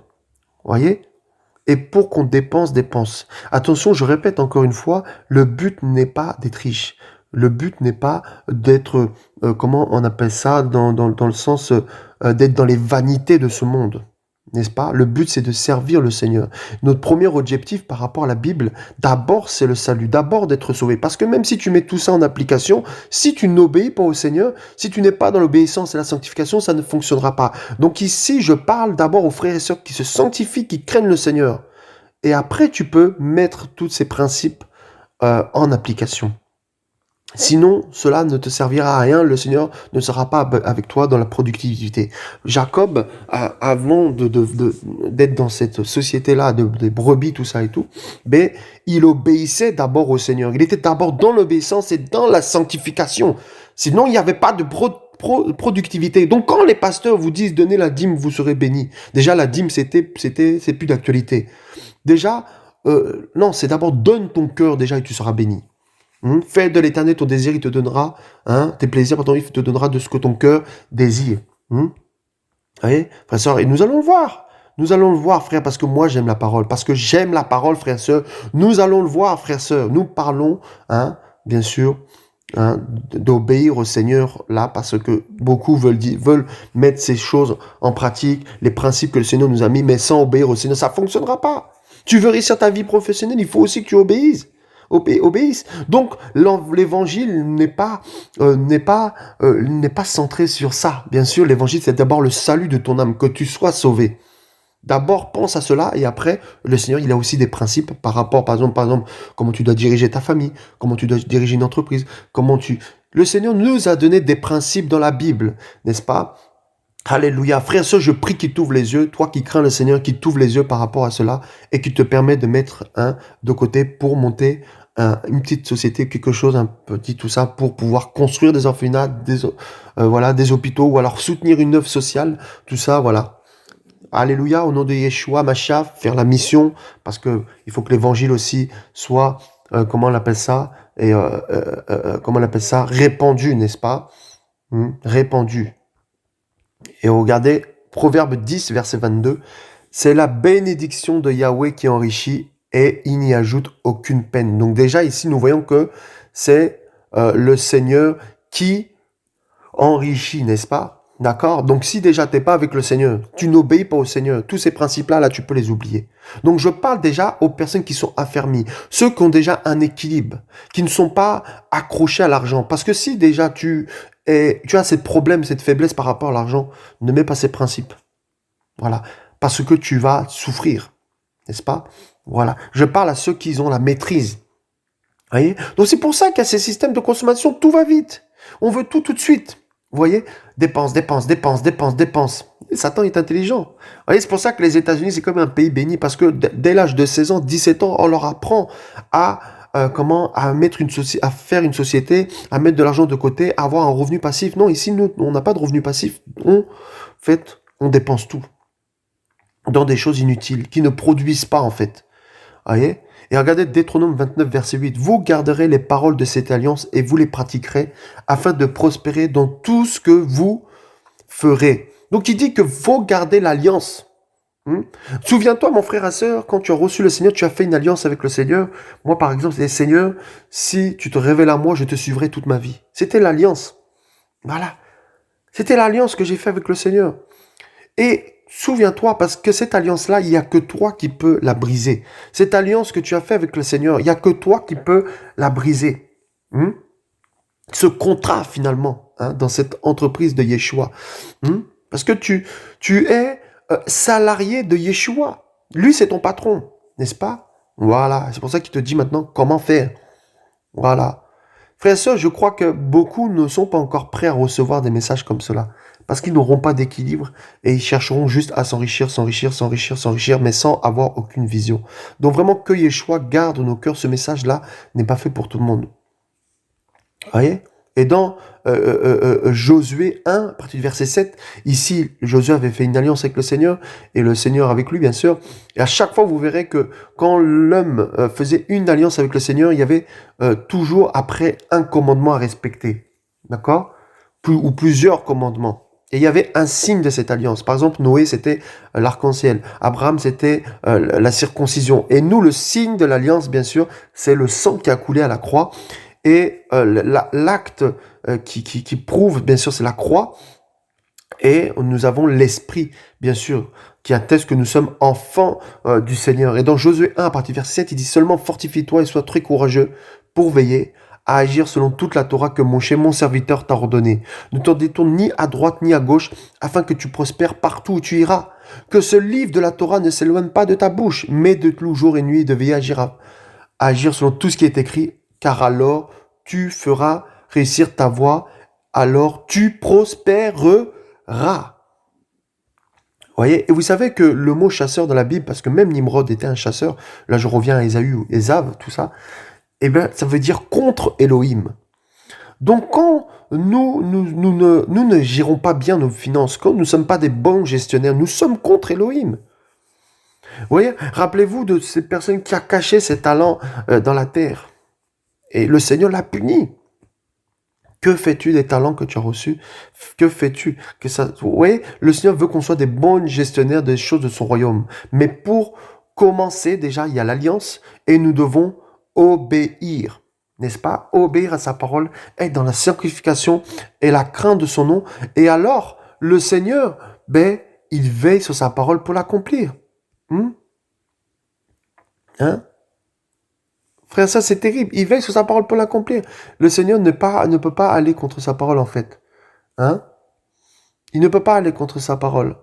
Vous voyez? Et pour qu'on dépense. Attention, je répète encore une fois, le but n'est pas d'être riche. Le but n'est pas d'être, comment on appelle ça, dans le sens d'être dans les vanités de ce monde. N'est-ce pas? Le but, c'est de servir le Seigneur. Notre premier objectif par rapport à la Bible, d'abord, c'est le salut, d'abord d'être sauvé. Parce que même si tu mets tout ça en application, si tu n'obéis pas au Seigneur, si tu n'es pas dans l'obéissance et la sanctification, ça ne fonctionnera pas. Donc ici, je parle d'abord aux frères et sœurs qui se sanctifient, qui craignent le Seigneur. Et après, tu peux mettre tous ces principes en application. Sinon, cela ne te servira à rien, le Seigneur ne sera pas avec toi dans la productivité. Jacob, avant d'être dans cette société-là, des brebis, tout ça et tout, ben, il obéissait d'abord au Seigneur. Il était d'abord dans l'obéissance et dans la sanctification. Sinon, il n'y avait pas de productivité. Donc, quand les pasteurs vous disent donnez la dîme, vous serez bénis. Déjà, la dîme, c'est plus d'actualité. Déjà, non, c'est d'abord donne ton cœur déjà et tu seras béni. Fais de l'éternel ton désir, il te donnera, tes plaisirs, pardon, il te donnera de ce que ton cœur désire. Vous voyez, frère, sœur, et nous allons le voir. Nous allons le voir, frère, parce que moi j'aime la parole. Parce que j'aime la parole, frère, sœur. Nous allons le voir, frère, sœur. Nous parlons, bien sûr, d'obéir au Seigneur là, parce que beaucoup veulent mettre ces choses en pratique, les principes que le Seigneur nous a mis, mais sans obéir au Seigneur, ça ne fonctionnera pas. Tu veux réussir ta vie professionnelle, il faut aussi que tu obéisses. Obéissent. Donc l'évangile n'est pas centré sur ça. Bien sûr, l'évangile c'est d'abord le salut de ton âme, que tu sois sauvé. D'abord pense à cela et après le Seigneur il a aussi des principes par rapport par exemple comment tu dois diriger ta famille, comment tu dois diriger une entreprise, le Seigneur nous a donné des principes dans la Bible, n'est-ce pas? Alléluia. Frère, sœur, je prie qu'il t'ouvre les yeux, toi qui crains le Seigneur, qu'il t'ouvre les yeux par rapport à cela et qu'il te permet de mettre de côté pour monter une petite société, quelque chose, un petit tout ça, pour pouvoir construire des orphelinats, des hôpitaux, ou alors soutenir une œuvre sociale, tout ça, voilà. Alléluia, au nom de Yeshua, Mashiach, faire la mission, parce que il faut que l'évangile aussi soit, comment on appelle ça, répandu, n'est-ce pas? Répandu. Et regardez, Proverbe 10, verset 22, c'est la bénédiction de Yahweh qui enrichit et il n'y ajoute aucune peine. Donc déjà ici, nous voyons que c'est le Seigneur qui enrichit, n'est-ce pas? D'accord? Donc si déjà tu n'es pas avec le Seigneur, tu n'obéis pas au Seigneur, tous ces principes-là, là, tu peux les oublier. Donc je parle déjà aux personnes qui sont affermies, ceux qui ont déjà un équilibre, qui ne sont pas accrochés à l'argent. Parce que si déjà tu as ces problèmes, cette faiblesse par rapport à l'argent, ne mets pas ces principes. Voilà. Parce que tu vas souffrir. N'est-ce pas? Voilà. Je parle à ceux qui ont la maîtrise. Voyez? Donc c'est pour ça qu'il y a ces systèmes de consommation, tout va vite. On veut tout de suite. Vous voyez? Dépense. Et Satan est intelligent. Vous voyez, c'est pour ça que les États-Unis, c'est comme un pays béni, parce que dès l'âge de 16 ans, 17 ans, on leur apprend à à faire une société, à mettre de l'argent de côté, à avoir un revenu passif. Non, ici, nous, on n'a pas de revenu passif. On dépense tout dans des choses inutiles, qui ne produisent pas, en fait. Vous voyez? Et regardez Deutéronome 29, verset 8. Vous garderez les paroles de cette alliance et vous les pratiquerez afin de prospérer dans tout ce que vous ferez. Donc, il dit que faut garder l'alliance. Souviens-toi, mon frère et sœur, quand tu as reçu le Seigneur, tu as fait une alliance avec le Seigneur. Moi, par exemple, c'est Seigneur, si tu te révèles à moi, je te suivrai toute ma vie. C'était l'alliance. Voilà. C'était l'alliance que j'ai faite avec le Seigneur. Et souviens-toi, parce que cette alliance-là, il n'y a que toi qui peux la briser. Cette alliance que tu as faite avec le Seigneur, il n'y a que toi qui peux la briser. Ce contrat, finalement, dans cette entreprise de Yeshua. Parce que tu es salarié de Yeshua. Lui, c'est ton patron, n'est-ce pas? Voilà, c'est pour ça qu'il te dit maintenant comment faire. Voilà. Frères et sœurs, je crois que beaucoup ne sont pas encore prêts à recevoir des messages comme cela. Parce qu'ils n'auront pas d'équilibre et ils chercheront juste à s'enrichir, mais sans avoir aucune vision. Donc vraiment, que Yeshua garde nos cœurs, ce message-là n'est pas fait pour tout le monde. Vous voyez? Et dans Josué 1, à partir du verset 7, ici, Josué avait fait une alliance avec le Seigneur, et le Seigneur avec lui, bien sûr. Et à chaque fois, vous verrez que quand l'homme faisait une alliance avec le Seigneur, il y avait toujours après un commandement à respecter. D'accord? Ou plusieurs commandements. Et il y avait un signe de cette alliance. Par exemple, Noé, c'était l'arc-en-ciel. Abraham, c'était la circoncision. Et nous, le signe de l'alliance, bien sûr, c'est le sang qui a coulé à la croix. Et l'acte qui prouve, bien sûr, c'est la croix. Et nous avons l'esprit, bien sûr, qui atteste que nous sommes enfants du Seigneur. Et dans Josué 1, à partir du verset 7, il dit seulement fortifie-toi et sois très courageux pour veiller à agir selon toute la Torah que Moshe, mon serviteur, t'a ordonné. Ne t'en détourne ni à droite ni à gauche, afin que tu prospères partout où tu iras. Que ce livre de la Torah ne s'éloigne pas de ta bouche, mais de tout jour et nuit de veiller à agir selon tout ce qui est écrit, car alors tu feras réussir ta voie, alors tu prospéreras. Voyez, et vous savez que le mot chasseur dans la Bible, parce que même Nimrod était un chasseur, là je reviens à Ésaü ou Ésav, tout ça, eh bien ça veut dire contre Elohim. Donc quand nous ne gérons pas bien nos finances, quand nous ne sommes pas des bons gestionnaires, nous sommes contre Elohim. Vous voyez, rappelez-vous de cette personne qui a caché ses talents dans la terre. Et le Seigneur l'a puni. Que fais-tu des talents que tu as reçus? Que fais-tu que ça... Vous voyez, le Seigneur veut qu'on soit des bons gestionnaires des choses de son royaume. Mais pour commencer, déjà, il y a l'alliance et nous devons obéir. N'est-ce pas? Obéir à sa parole, être dans la sanctification et la crainte de son nom. Et alors, le Seigneur, il veille sur sa parole pour l'accomplir. Hein? Frère, ça c'est terrible. Il veille sur sa parole pour l'accomplir. Le Seigneur ne peut pas aller contre sa parole en fait. Hein? Il ne peut pas aller contre sa parole.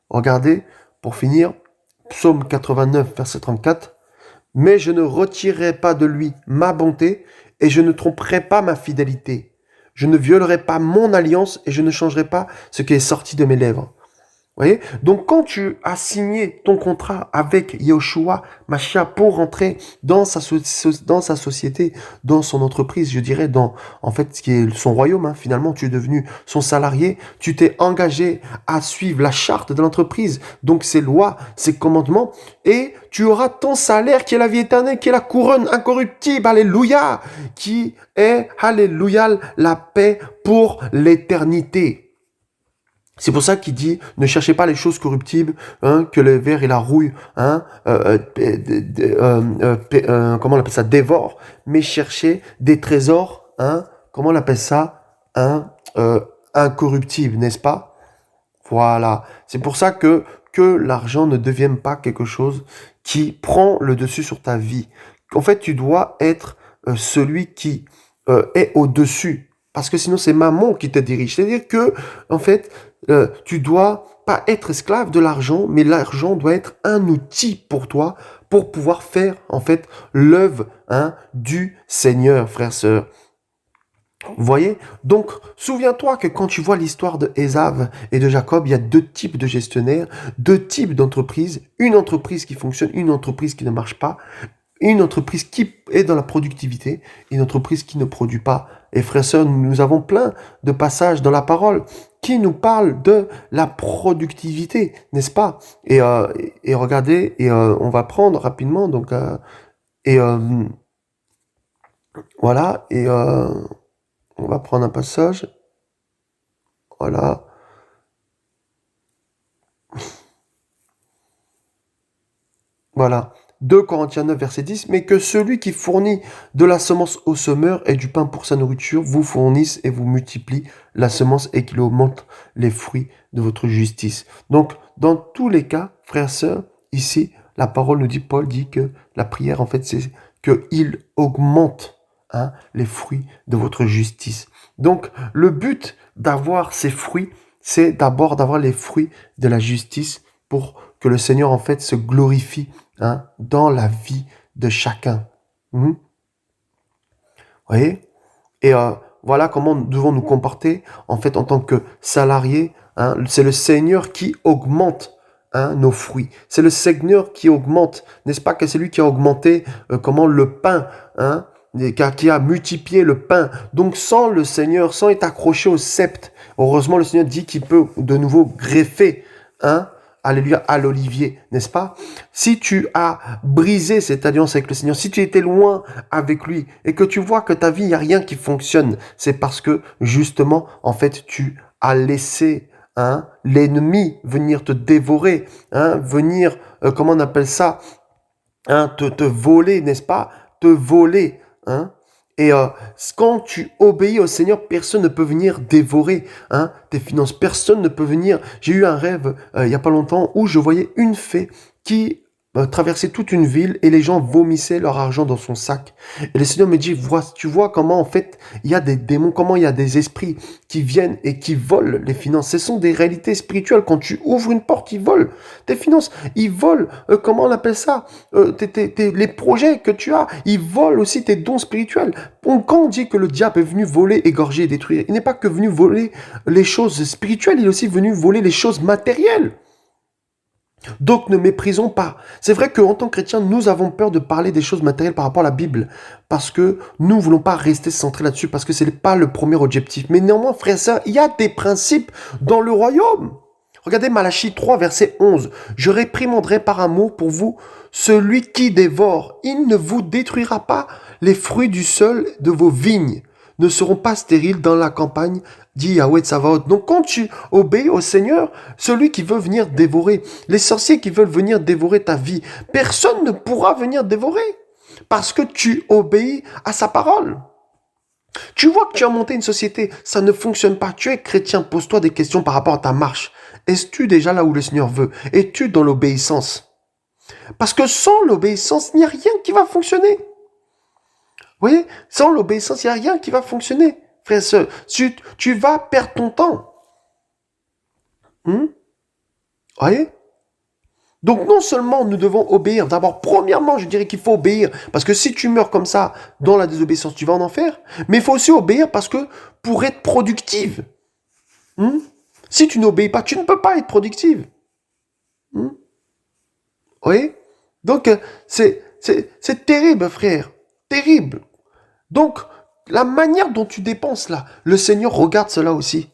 Regardez, pour finir, Psaume 89, verset 34. Mais je ne retirerai pas de lui ma bonté et je ne tromperai pas ma fidélité. Je ne violerai pas mon alliance et je ne changerai pas ce qui est sorti de mes lèvres. Voyez? Donc, quand tu as signé ton contrat avec Yahushua Mashiach pour rentrer dans sa société, dans son entreprise, je dirais, dans, en fait, ce qui est son royaume, hein, finalement, tu es devenu son salarié, tu t'es engagé à suivre la charte de l'entreprise, donc ses lois, ses commandements, et tu auras ton salaire qui est la vie éternelle, qui est la couronne incorruptible, alléluia, qui est, alléluia, la paix pour l'éternité. C'est pour ça qu'il dit, ne cherchez pas les choses corruptibles, hein, que le ver et la rouille, hein, comment on appelle ça, dévorent, mais cherchez des trésors, hein, comment on appelle ça, hein, incorruptibles, n'est-ce pas? Voilà. C'est pour ça que l'argent ne devienne pas quelque chose qui prend le dessus sur ta vie. En fait, tu dois être celui qui est au-dessus. Parce que sinon, c'est maman qui te dirige. C'est-à-dire que, en fait, tu dois pas être esclave de l'argent, mais l'argent doit être un outil pour toi pour pouvoir faire, en fait, l'œuvre du Seigneur, frère, sœur. Vous voyez? Donc, souviens-toi que quand tu vois l'histoire de Ésav et de Jacob, il y a deux types de gestionnaires, deux types d'entreprises. Une entreprise qui fonctionne, une entreprise qui ne marche pas. Une entreprise qui est dans la productivité, une entreprise qui ne produit pas. Et frères et sœurs, nous avons plein de passages dans la parole qui nous parlent de la productivité, n'est-ce pas? Et regardez, et on va prendre rapidement, donc, et voilà, et on va prendre un passage, voilà. Voilà. 2 Corinthiens 9, verset 10, mais que celui qui fournit de la semence au semeur et du pain pour sa nourriture vous fournisse et vous multiplie la semence et qu'il augmente les fruits de votre justice. Donc, dans tous les cas, frères et sœurs, ici, la parole nous dit, Paul dit que la prière, en fait, c'est qu'il augmente les fruits de votre justice. Donc, le but d'avoir ces fruits, c'est d'abord d'avoir les fruits de la justice pour que le Seigneur, en fait, se glorifie dans la vie de chacun. Vous voyez? Et voilà comment nous devons nous comporter, en fait, en tant que salariés. C'est le Seigneur qui augmente nos fruits. C'est le Seigneur qui augmente. N'est-ce pas que c'est lui qui a augmenté comment le pain, qui a multiplié le pain. Donc sans le Seigneur, sans être accroché au sceptre, heureusement le Seigneur dit qu'il peut de nouveau greffer, alléluia, à l'olivier, n'est-ce pas? Si tu as brisé cette alliance avec le Seigneur, si tu étais loin avec lui et que tu vois que ta vie, il n'y a rien qui fonctionne, c'est parce que justement, en fait, tu as laissé hein, l'ennemi venir te dévorer, hein, venir, comment on appelle ça, hein, te voler, n'est-ce pas? Te voler, hein? Et quand tu obéis au Seigneur, personne ne peut venir dévorer, hein, tes finances. Personne ne peut venir. J'ai eu un rêve il y a pas longtemps où je voyais une fée qui traversait toute une ville et les gens vomissaient leur argent dans son sac. Et le Seigneur me dit, tu vois comment en fait il y a des démons, comment il y a des esprits qui viennent et qui volent les finances. Ce sont des réalités spirituelles. Quand tu ouvres une porte, ils volent tes finances. Ils volent, comment on appelle ça, les projets que tu as. Ils volent aussi tes dons spirituels. Donc, quand on dit que le diable est venu voler, égorger et détruire, il n'est pas que venu voler les choses spirituelles, il est aussi venu voler les choses matérielles. Donc ne méprisons pas. C'est vrai qu'en tant que chrétiens, nous avons peur de parler des choses matérielles par rapport à la Bible, parce que nous ne voulons pas rester centrés là-dessus, parce que ce n'est pas le premier objectif. Mais néanmoins, frères et sœurs, il y a des principes dans le royaume. Regardez Malachie 3, verset 11. « Je réprimanderai par amour pour vous celui qui dévore. Il ne vous détruira pas. Les fruits du sol de vos vignes ne seront pas stériles dans la campagne, dit Yahweh Tsavaot. » Donc quand tu obéis au Seigneur, celui qui veut venir dévorer, les sorciers qui veulent venir dévorer ta vie, personne ne pourra venir dévorer parce que tu obéis à sa parole. Tu vois que tu as monté une société, ça ne fonctionne pas. Tu es chrétien, pose-toi des questions par rapport à ta marche. Es-tu déjà là où le Seigneur veut? Es-tu dans l'obéissance? Parce que sans l'obéissance, il n'y a rien qui va fonctionner. Vous voyez, sans l'obéissance, il n'y a rien qui va fonctionner. Frère et sœur, tu vas perdre ton temps. Vous voyez? Donc non seulement nous devons obéir, d'abord premièrement je dirais qu'il faut obéir, parce que si tu meurs comme ça dans la désobéissance, tu vas en enfer, mais il faut aussi obéir parce que pour être productive, si tu n'obéis pas, tu ne peux pas être productive. Vous voyez? Donc c'est terrible frère, terrible. Donc la manière dont tu dépenses là, le Seigneur regarde cela aussi.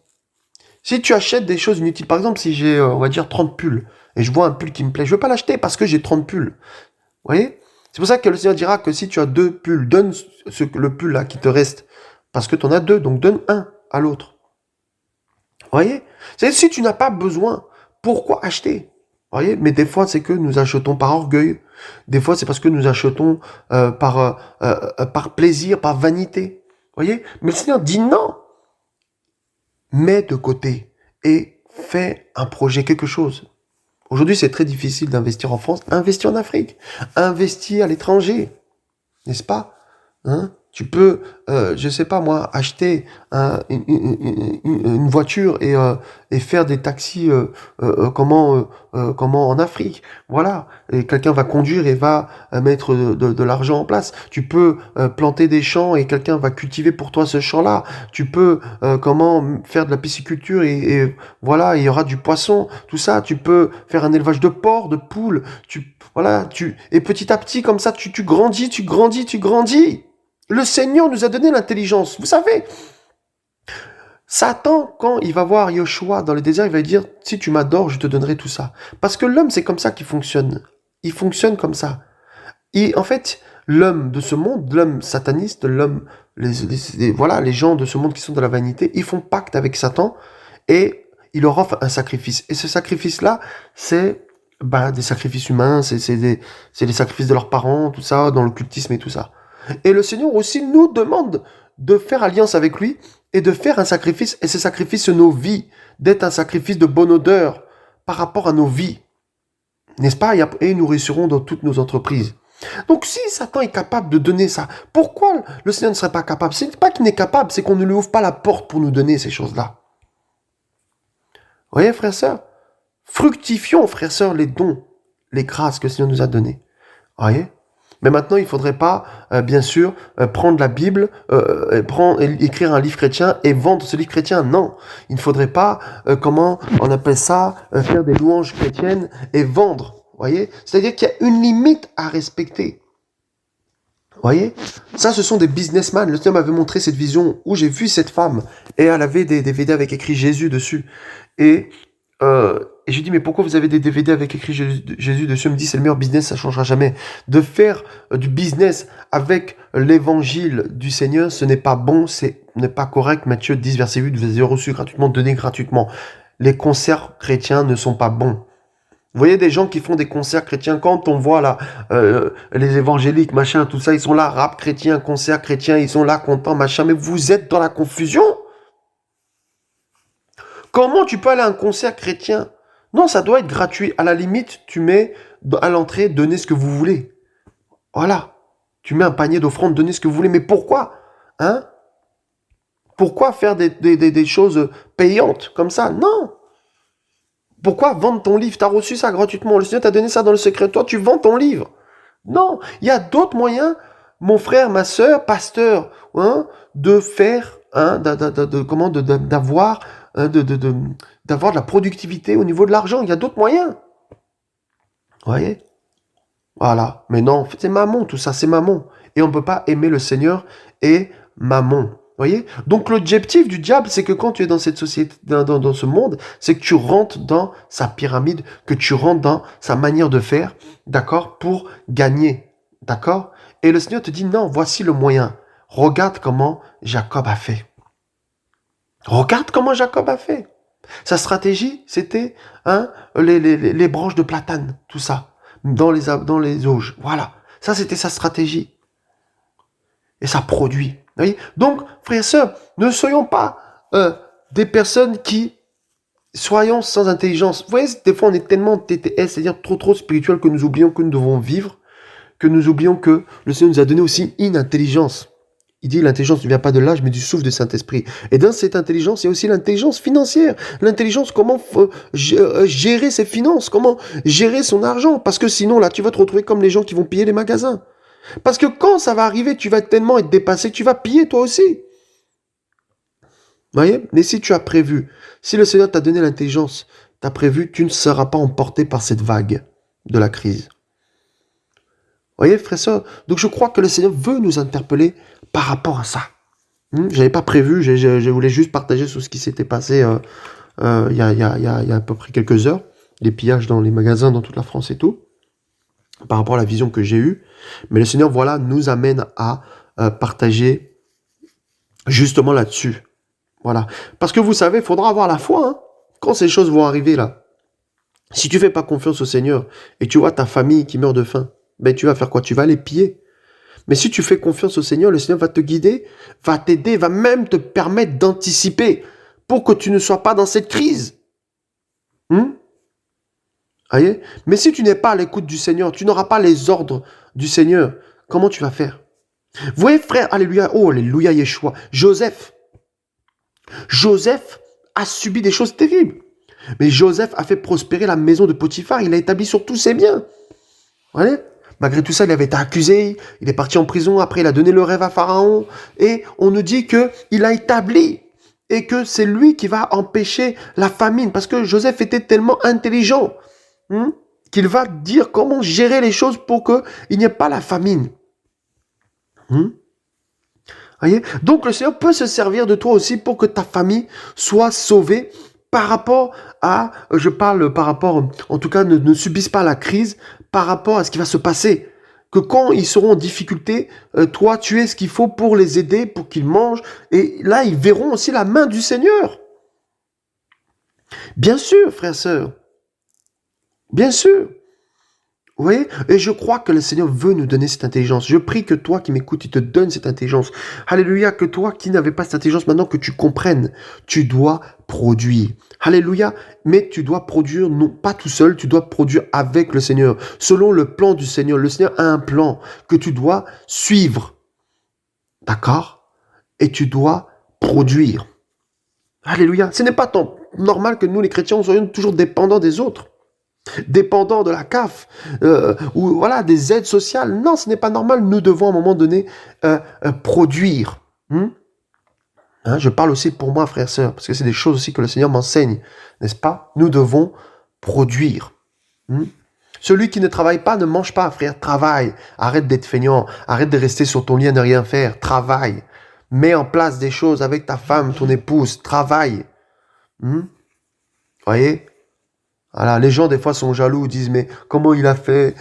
Si tu achètes des choses inutiles, par exemple, si j'ai, on va dire, 30 pulls, et je vois un pull qui me plaît, je ne veux pas l'acheter parce que j'ai 30 pulls. Vous voyez? C'est pour ça que le Seigneur dira que si tu as 2 pulls, donne le pull là qui te reste. Parce que tu en as 2, donc donne un à l'autre. Vous voyez? C'est si tu n'as pas besoin, pourquoi acheter? Vous voyez? Mais des fois, c'est que nous achetons par orgueil. Des fois, c'est parce que nous achetons par plaisir, par vanité. Vous voyez? Mais le Seigneur dit non. Mets de côté et fais un projet, quelque chose. Aujourd'hui, c'est très difficile d'investir en France. Investis en Afrique. Investis à l'étranger. N'est-ce pas? Tu peux, je sais pas moi, acheter une voiture et faire des taxis comment en Afrique. Voilà. Et quelqu'un va conduire et va mettre de l'argent en place. Tu peux planter des champs et quelqu'un va cultiver pour toi ce champ-là. Tu peux comment faire de la pisciculture et voilà, il y aura du poisson, tout ça. Tu peux faire un élevage de porcs, de poules. Et petit à petit comme ça, tu grandis, tu grandis, tu grandis. Le Seigneur nous a donné l'intelligence. Vous savez, Satan, quand il va voir Yoshua dans le désert, il va lui dire, si tu m'adores, je te donnerai tout ça. Parce que l'homme, c'est comme ça qu'il fonctionne. Il fonctionne comme ça. Et en fait, l'homme de ce monde, l'homme sataniste, l'homme, les gens de ce monde qui sont dans la vanité, ils font pacte avec Satan et il leur offre un sacrifice. Et ce sacrifice-là, c'est des sacrifices humains, c'est les sacrifices de leurs parents, tout ça, dans le cultisme et tout ça. Et le Seigneur aussi nous demande de faire alliance avec lui et de faire un sacrifice. Et ce sacrifice, c'est nos vies, d'être un sacrifice de bonne odeur par rapport à nos vies. N'est-ce pas? Et nous réussirons dans toutes nos entreprises. Donc si Satan est capable de donner ça, pourquoi le Seigneur ne serait pas capable? Ce n'est pas qu'il n'est capable, c'est qu'on ne lui ouvre pas la porte pour nous donner ces choses-là. Vous voyez, frères et sœurs? Fructifions, frères et sœurs, les dons, les grâces que le Seigneur nous a données. Vous voyez? Mais maintenant, il ne faudrait pas, bien sûr, prendre la Bible, écrire un livre chrétien et vendre ce livre chrétien. Non, il ne faudrait pas, comment on appelle ça, faire des louanges chrétiennes et vendre. Voyez, c'est-à-dire qu'il y a une limite à respecter. Voyez, ça, ce sont des businessmen. Le Seigneur m'avait montré cette vision où j'ai vu cette femme et elle avait des DVD avec écrit Jésus dessus. Et j'ai dit, mais pourquoi vous avez des DVD avec écrit Jésus dessus? Elle me dit, c'est le meilleur business, ça ne changera jamais. De faire du business avec l'évangile du Seigneur, ce n'est pas bon, ce n'est pas correct. Matthieu 10, verset 8, vous avez reçu gratuitement, donné gratuitement. les concerts chrétiens ne sont pas bons. Vous voyez des gens qui font des concerts chrétiens, quand on voit là, les évangéliques, machin, tout ça, ils sont là, rap chrétien, concert chrétien, ils sont là, contents, machin, mais vous êtes dans la confusion. Comment tu peux aller à un concert chrétien? Non, ça doit être gratuit. À la limite, tu mets à l'entrée, donnez ce que vous voulez. Voilà. Tu mets un panier d'offrandes, donnez ce que vous voulez. Mais pourquoi? Hein? Pourquoi faire des choses payantes comme ça? Non. Pourquoi vendre ton livre? Tu as reçu ça gratuitement. Le Seigneur t'a donné ça dans le secret. Toi, tu vends ton livre. Non. Il y a d'autres moyens, mon frère, ma soeur, pasteur, hein, de faire, hein, d'avoir de la productivité au niveau de l'argent. Il y a d'autres moyens. Vous voyez? Voilà. Mais non, c'est mammon, tout ça, c'est mammon. Et on ne peut pas aimer le Seigneur et mammon. Voyez? Donc l'objectif du diable, c'est que quand tu es dans cette société, dans ce monde, c'est que tu rentres dans sa pyramide, que tu rentres dans sa manière de faire, d'accord, pour gagner, d'accord? Et le Seigneur te dit, non, voici le moyen. Regarde comment Jacob a fait. Regarde comment Jacob a fait. Sa stratégie, c'était hein, les branches de platane, tout ça, dans les auges. Voilà, ça c'était sa stratégie. Et ça produit. Vous voyez? Donc, frères et sœurs, ne soyons pas des personnes qui soyons sans intelligence. Vous voyez, des fois on est tellement TTS, c'est-à-dire trop spirituel, que nous oublions que nous devons vivre, que nous oublions que le Seigneur nous a donné aussi une intelligence. Il dit l'intelligence ne vient pas de l'âge, mais du souffle de Saint-Esprit. Et dans cette intelligence, il y a aussi l'intelligence financière. L'intelligence, comment gérer ses finances, comment gérer son argent. Parce que sinon, là, tu vas te retrouver comme les gens qui vont piller les magasins. Parce que quand ça va arriver, tu vas tellement être dépassé que tu vas piller toi aussi. Vous voyez? Mais si tu as prévu, si le Seigneur t'a donné l'intelligence, tu as prévu, tu ne seras pas emporté par cette vague de la crise. Vous voyez, frère, sœur? Donc je crois que le Seigneur veut nous interpeller par rapport à ça. J'avais pas prévu, je voulais juste partager sur ce qui s'était passé il y a à peu près quelques heures, les pillages dans les magasins dans toute la France et tout, par rapport à la vision que j'ai eue. Mais le Seigneur, voilà, nous amène à partager justement là-dessus. Voilà. Parce que vous savez, il faudra avoir la foi, hein, quand ces choses vont arriver là. Si tu fais pas confiance au Seigneur et tu vois ta famille qui meurt de faim, ben tu vas faire quoi? Tu vas les piller. Mais si tu fais confiance au Seigneur, le Seigneur va te guider, va t'aider, va même te permettre d'anticiper pour que tu ne sois pas dans cette crise. Voyez? Mais si tu n'es pas à l'écoute du Seigneur, tu n'auras pas les ordres du Seigneur, comment tu vas faire? Vous voyez, frère, alléluia, oh, alléluia, Yeshua, Joseph a subi des choses terribles. Mais Joseph a fait prospérer la maison de Potiphar, il a établi sur tous ses biens. Vous voyez? Malgré tout ça, il avait été accusé, il est parti en prison, après il a donné le rêve à Pharaon, et on nous dit qu'il a établi, et que c'est lui qui va empêcher la famine, parce que Joseph était tellement intelligent, qu'il va dire comment gérer les choses pour qu'il n'y ait pas la famine. Voyez? Donc le Seigneur peut se servir de toi aussi pour que ta famille soit sauvée par rapport à, je parle par rapport, en tout cas ne subissent pas la crise par rapport à ce qui va se passer. Que quand ils seront en difficulté, toi tu es ce qu'il faut pour les aider, pour qu'ils mangent. Et là ils verront aussi la main du Seigneur. Bien sûr, frères et sœurs. Bien sûr. Vous voyez? Et je crois que le Seigneur veut nous donner cette intelligence. Je prie que toi qui m'écoutes, il te donne cette intelligence. Alléluia, que toi qui n'avais pas cette intelligence, maintenant que tu comprennes, tu dois produire. Alléluia, mais tu dois produire, non pas tout seul, tu dois produire avec le Seigneur, selon le plan du Seigneur. Le Seigneur a un plan que tu dois suivre. D'accord? Et tu dois produire. Alléluia. Ce n'est pas normal que nous, les chrétiens, soyons toujours dépendants des autres. Dépendant de la CAF ou voilà des aides sociales. Non, ce n'est pas normal. Nous devons à un moment donné produire. Je parle aussi pour moi, frères et sœurs, parce que c'est des choses aussi que le Seigneur m'enseigne, n'est-ce pas? Nous devons produire. Celui qui ne travaille pas ne mange pas, frère. Travaille. Arrête d'être feignant. Arrête de rester sur ton lit à ne rien faire. Travaille. Mets en place des choses avec ta femme, ton épouse. Travaille. Voyez? Voilà, les gens des fois sont jaloux, disent mais comment il a fait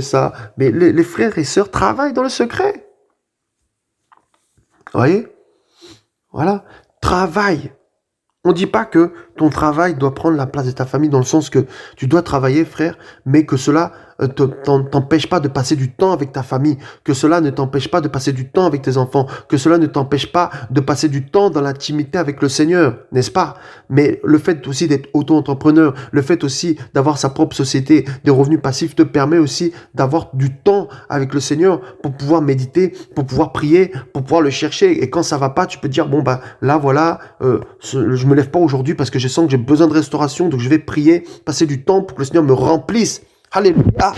ça? Mais les frères et sœurs travaillent dans le secret. Vous voyez? Voilà, travaille. On ne dit pas que ton travail doit prendre la place de ta famille dans le sens que tu dois travailler, frère, mais que cela t'empêche pas de passer du temps avec ta famille, que cela ne t'empêche pas de passer du temps avec tes enfants, que cela ne t'empêche pas de passer du temps dans l'intimité avec le Seigneur, n'est-ce pas? Mais le fait aussi d'être auto-entrepreneur, le fait aussi d'avoir sa propre société, des revenus passifs te permet aussi d'avoir du temps avec le Seigneur pour pouvoir méditer, pour pouvoir prier, pour pouvoir le chercher. Et quand ça va pas, tu peux dire, bon, bah, là, voilà, je me lève pas aujourd'hui parce que je sens que j'ai besoin de restauration, donc je vais prier, passer du temps pour que le Seigneur me remplisse. Alléluia.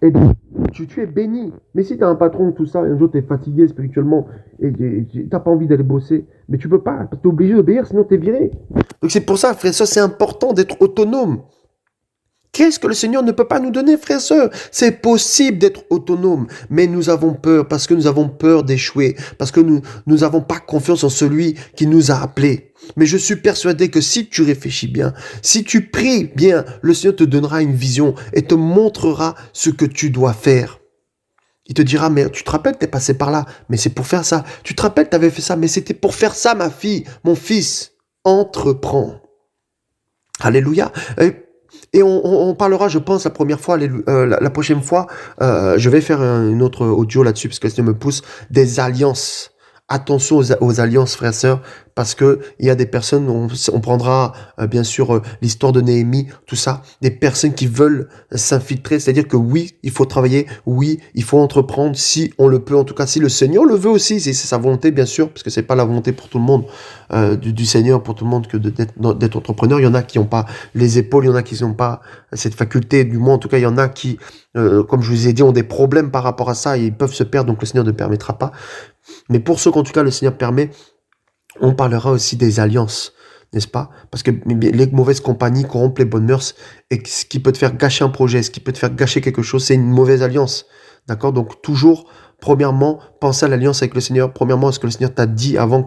Et donc, tu es béni. Mais si tu as un patron, tout ça, et un jour tu es fatigué spirituellement et tu n'as pas envie d'aller bosser, mais tu peux pas, tu es obligé d'obéir, sinon tu es viré. Donc c'est pour ça, frère, ça c'est important d'être autonome. Qu'est-ce que le Seigneur ne peut pas nous donner, frères et sœurs? C'est possible d'être autonome, mais nous avons peur parce que nous avons peur d'échouer, parce que nous n'avons pas confiance en celui qui nous a appelés. Mais je suis persuadé que si tu réfléchis bien, si tu pries bien, le Seigneur te donnera une vision et te montrera ce que tu dois faire. Il te dira, mais tu te rappelles, tu es passé par là, mais c'est pour faire ça. Tu te rappelles, tu avais fait ça, mais c'était pour faire ça, ma fille, mon fils. Entreprends. Alléluia. Et on parlera, je pense, la première fois, la prochaine fois, je vais faire une autre audio là-dessus, parce que ça me pousse, des alliances. Attention aux alliances, frères et sœurs, parce que il y a des personnes, on prendra bien sûr l'histoire de Néhémie, tout ça, des personnes qui veulent s'infiltrer, c'est-à-dire que oui, il faut travailler, oui, il faut entreprendre, si on le peut, en tout cas, si le Seigneur le veut aussi, c'est sa volonté, bien sûr, parce que c'est pas la volonté pour tout le monde, du Seigneur pour tout le monde que d'être entrepreneur. Il y en a qui n'ont pas les épaules, il y en a qui n'ont pas cette faculté, du moins, en tout cas, il y en a qui, comme je vous ai dit, ont des problèmes par rapport à ça et ils peuvent se perdre, donc le Seigneur ne permettra pas. Mais pour ceux qu'en tout cas le Seigneur permet, on parlera aussi des alliances, n'est-ce pas? Parce que les mauvaises compagnies corrompent les bonnes mœurs et ce qui peut te faire gâcher un projet, ce qui peut te faire gâcher quelque chose, c'est une mauvaise alliance. D'accord? Donc toujours, premièrement, pensez à l'alliance avec le Seigneur. Premièrement, à ce que le Seigneur t'a dit avant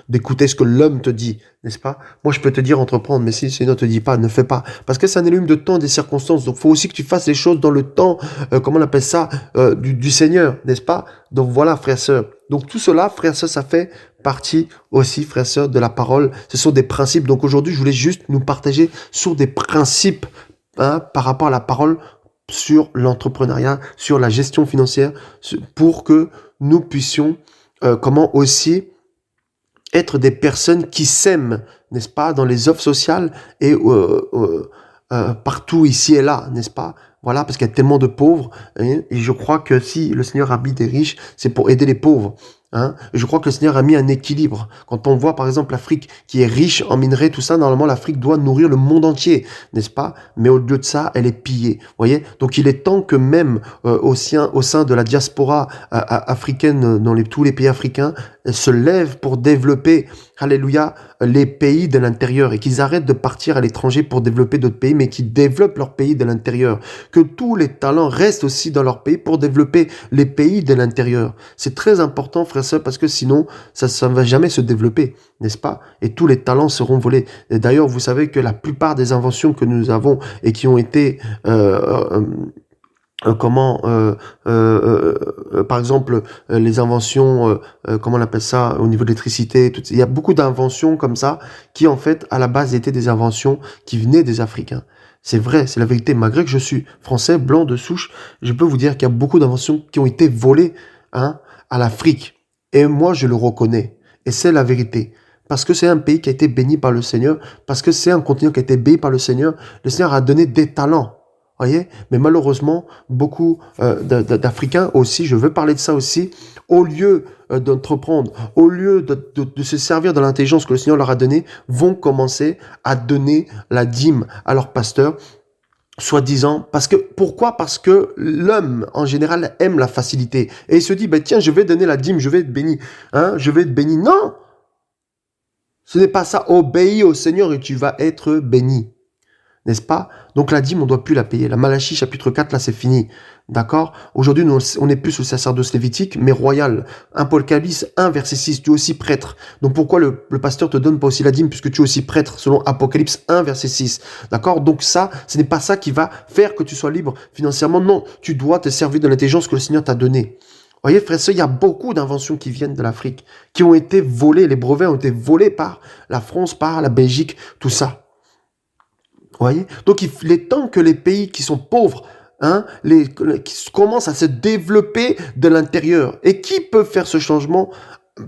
d'écouter ce que l'homme te dit, n'est-ce pas? Moi, je peux te dire entreprendre, mais si le Seigneur te dit pas, ne fais pas. Parce que c'est un élume de temps, des circonstances. Donc, il faut aussi que tu fasses les choses dans le temps, comment on appelle ça, du Seigneur, n'est-ce pas? Donc voilà, frères et sœurs. Donc tout cela, frères et sœurs, ça fait partie aussi, frères et sœurs, de la parole. Ce sont des principes. Donc aujourd'hui, je voulais juste nous partager sur des principes par rapport à la parole, sur l'entrepreneuriat, sur la gestion financière, pour que nous puissions comment aussi être des personnes qui s'aiment, n'est-ce pas, dans les offres sociales et partout ici et là, n'est-ce pas? Voilà, parce qu'il y a tellement de pauvres, hein, et je crois que si le Seigneur habite des riches, c'est pour aider les pauvres. Hein. Je crois que le Seigneur a mis un équilibre. Quand on voit par exemple l'Afrique qui est riche en minerais, tout ça, normalement l'Afrique doit nourrir le monde entier, n'est-ce pas? Mais au lieu de ça, elle est pillée. Voyez. Donc il est temps que même au sein de la diaspora africaine, dans tous les pays africains, se lèvent pour développer, alléluia, les pays de l'intérieur et qu'ils arrêtent de partir à l'étranger pour développer d'autres pays, mais qu'ils développent leur pays de l'intérieur. Que tous les talents restent aussi dans leur pays pour développer les pays de l'intérieur. C'est très important, frère, sœur, parce que sinon, ça ne va jamais se développer, n'est-ce pas? Et tous les talents seront volés. Et d'ailleurs, vous savez que la plupart des inventions que nous avons et qui ont été par exemple, les inventions, comment on appelle ça, au niveau de l'électricité, il y a beaucoup d'inventions comme ça qui, en fait, à la base, étaient des inventions qui venaient des Africains. C'est vrai, c'est la vérité. Malgré que je suis français, blanc de souche, je peux vous dire qu'il y a beaucoup d'inventions qui ont été volées à l'Afrique. Et moi, je le reconnais. Et c'est la vérité. Parce que c'est un pays qui a été béni par le Seigneur, parce que c'est un continent qui a été béni par le Seigneur. Le Seigneur a donné des talents. Voyez, mais malheureusement, beaucoup d'Africains aussi, je veux parler de ça aussi, au lieu d'entreprendre, au lieu de se servir de l'intelligence que le Seigneur leur a donnée, vont commencer à donner la dîme à leur pasteur, soi-disant, pourquoi? Parce que l'homme, en général, aime la facilité. Et il se dit, tiens, je vais donner la dîme, je vais être béni. Je vais être béni. Non! Ce n'est pas ça. Obéis au Seigneur et tu vas être béni. N'est-ce pas? Donc la dîme, on ne doit plus la payer. La Malachie, chapitre 4, là, c'est fini. D'accord? Aujourd'hui, on n'est plus sous le sacerdoce lévitique, mais royal. Apocalypse 1, verset 6, tu es aussi prêtre. Donc pourquoi le pasteur te donne pas aussi la dîme, puisque tu es aussi prêtre, selon Apocalypse 1, verset 6. D'accord? Donc ça, ce n'est pas ça qui va faire que tu sois libre financièrement. Non, tu dois te servir de l'intelligence que le Seigneur t'a donnée. Voyez, frère, il y a beaucoup d'inventions qui viennent de l'Afrique, qui ont été volées, les brevets ont été volés par la France, par la Belgique, tout ça. Voyez? Donc, il est temps que les pays qui sont pauvres, hein, qui commencent à se développer de l'intérieur. Et qui peut faire ce changement?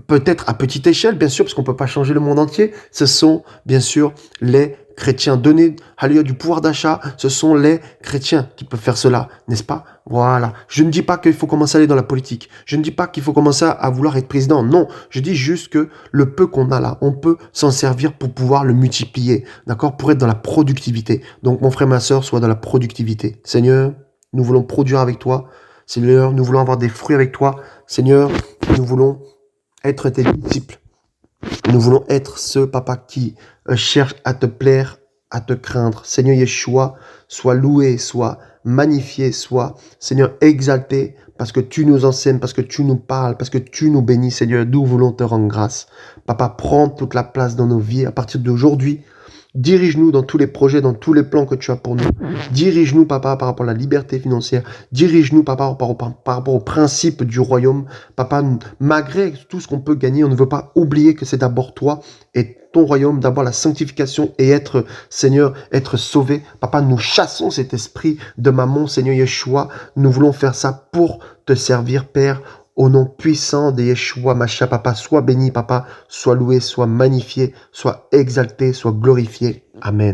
Peut-être à petite échelle, bien sûr, parce qu'on ne peut pas changer le monde entier. Ce sont, bien sûr, les chrétiens. Donner du pouvoir d'achat, ce sont les chrétiens qui peuvent faire cela, n'est-ce pas? Voilà. Je ne dis pas qu'il faut commencer à aller dans la politique. Je ne dis pas qu'il faut commencer à vouloir être président. Non, je dis juste que le peu qu'on a là, on peut s'en servir pour pouvoir le multiplier, d'accord? Pour être dans la productivité. Donc, mon frère, ma soeur, sois dans la productivité. Seigneur, nous voulons produire avec toi. Seigneur, nous voulons avoir des fruits avec toi. Seigneur, nous voulons être tes disciples. Nous voulons être ceux, papa, qui cherchent à te plaire, à te craindre. Seigneur Yeshua, sois loué, sois magnifié, sois, Seigneur, exalté, parce que tu nous enseignes, parce que tu nous parles, parce que tu nous bénis, Seigneur. Nous voulons te rendre grâce. Papa, prends toute la place dans nos vies à partir d'aujourd'hui. Dirige-nous dans tous les projets, dans tous les plans que tu as pour nous. Dirige-nous, papa, par rapport à la liberté financière. Dirige-nous, papa, par rapport au principe du royaume. Papa, malgré tout ce qu'on peut gagner, on ne veut pas oublier que c'est d'abord toi et ton royaume, d'abord la sanctification et être, Seigneur, être sauvé. Papa, nous chassons cet esprit de maman, Seigneur Yeshua. Nous voulons faire ça pour te servir, Père. Au nom puissant de Yeshua, Mashiach, papa, sois béni, papa, sois loué, sois magnifié, sois exalté, sois glorifié. Amen.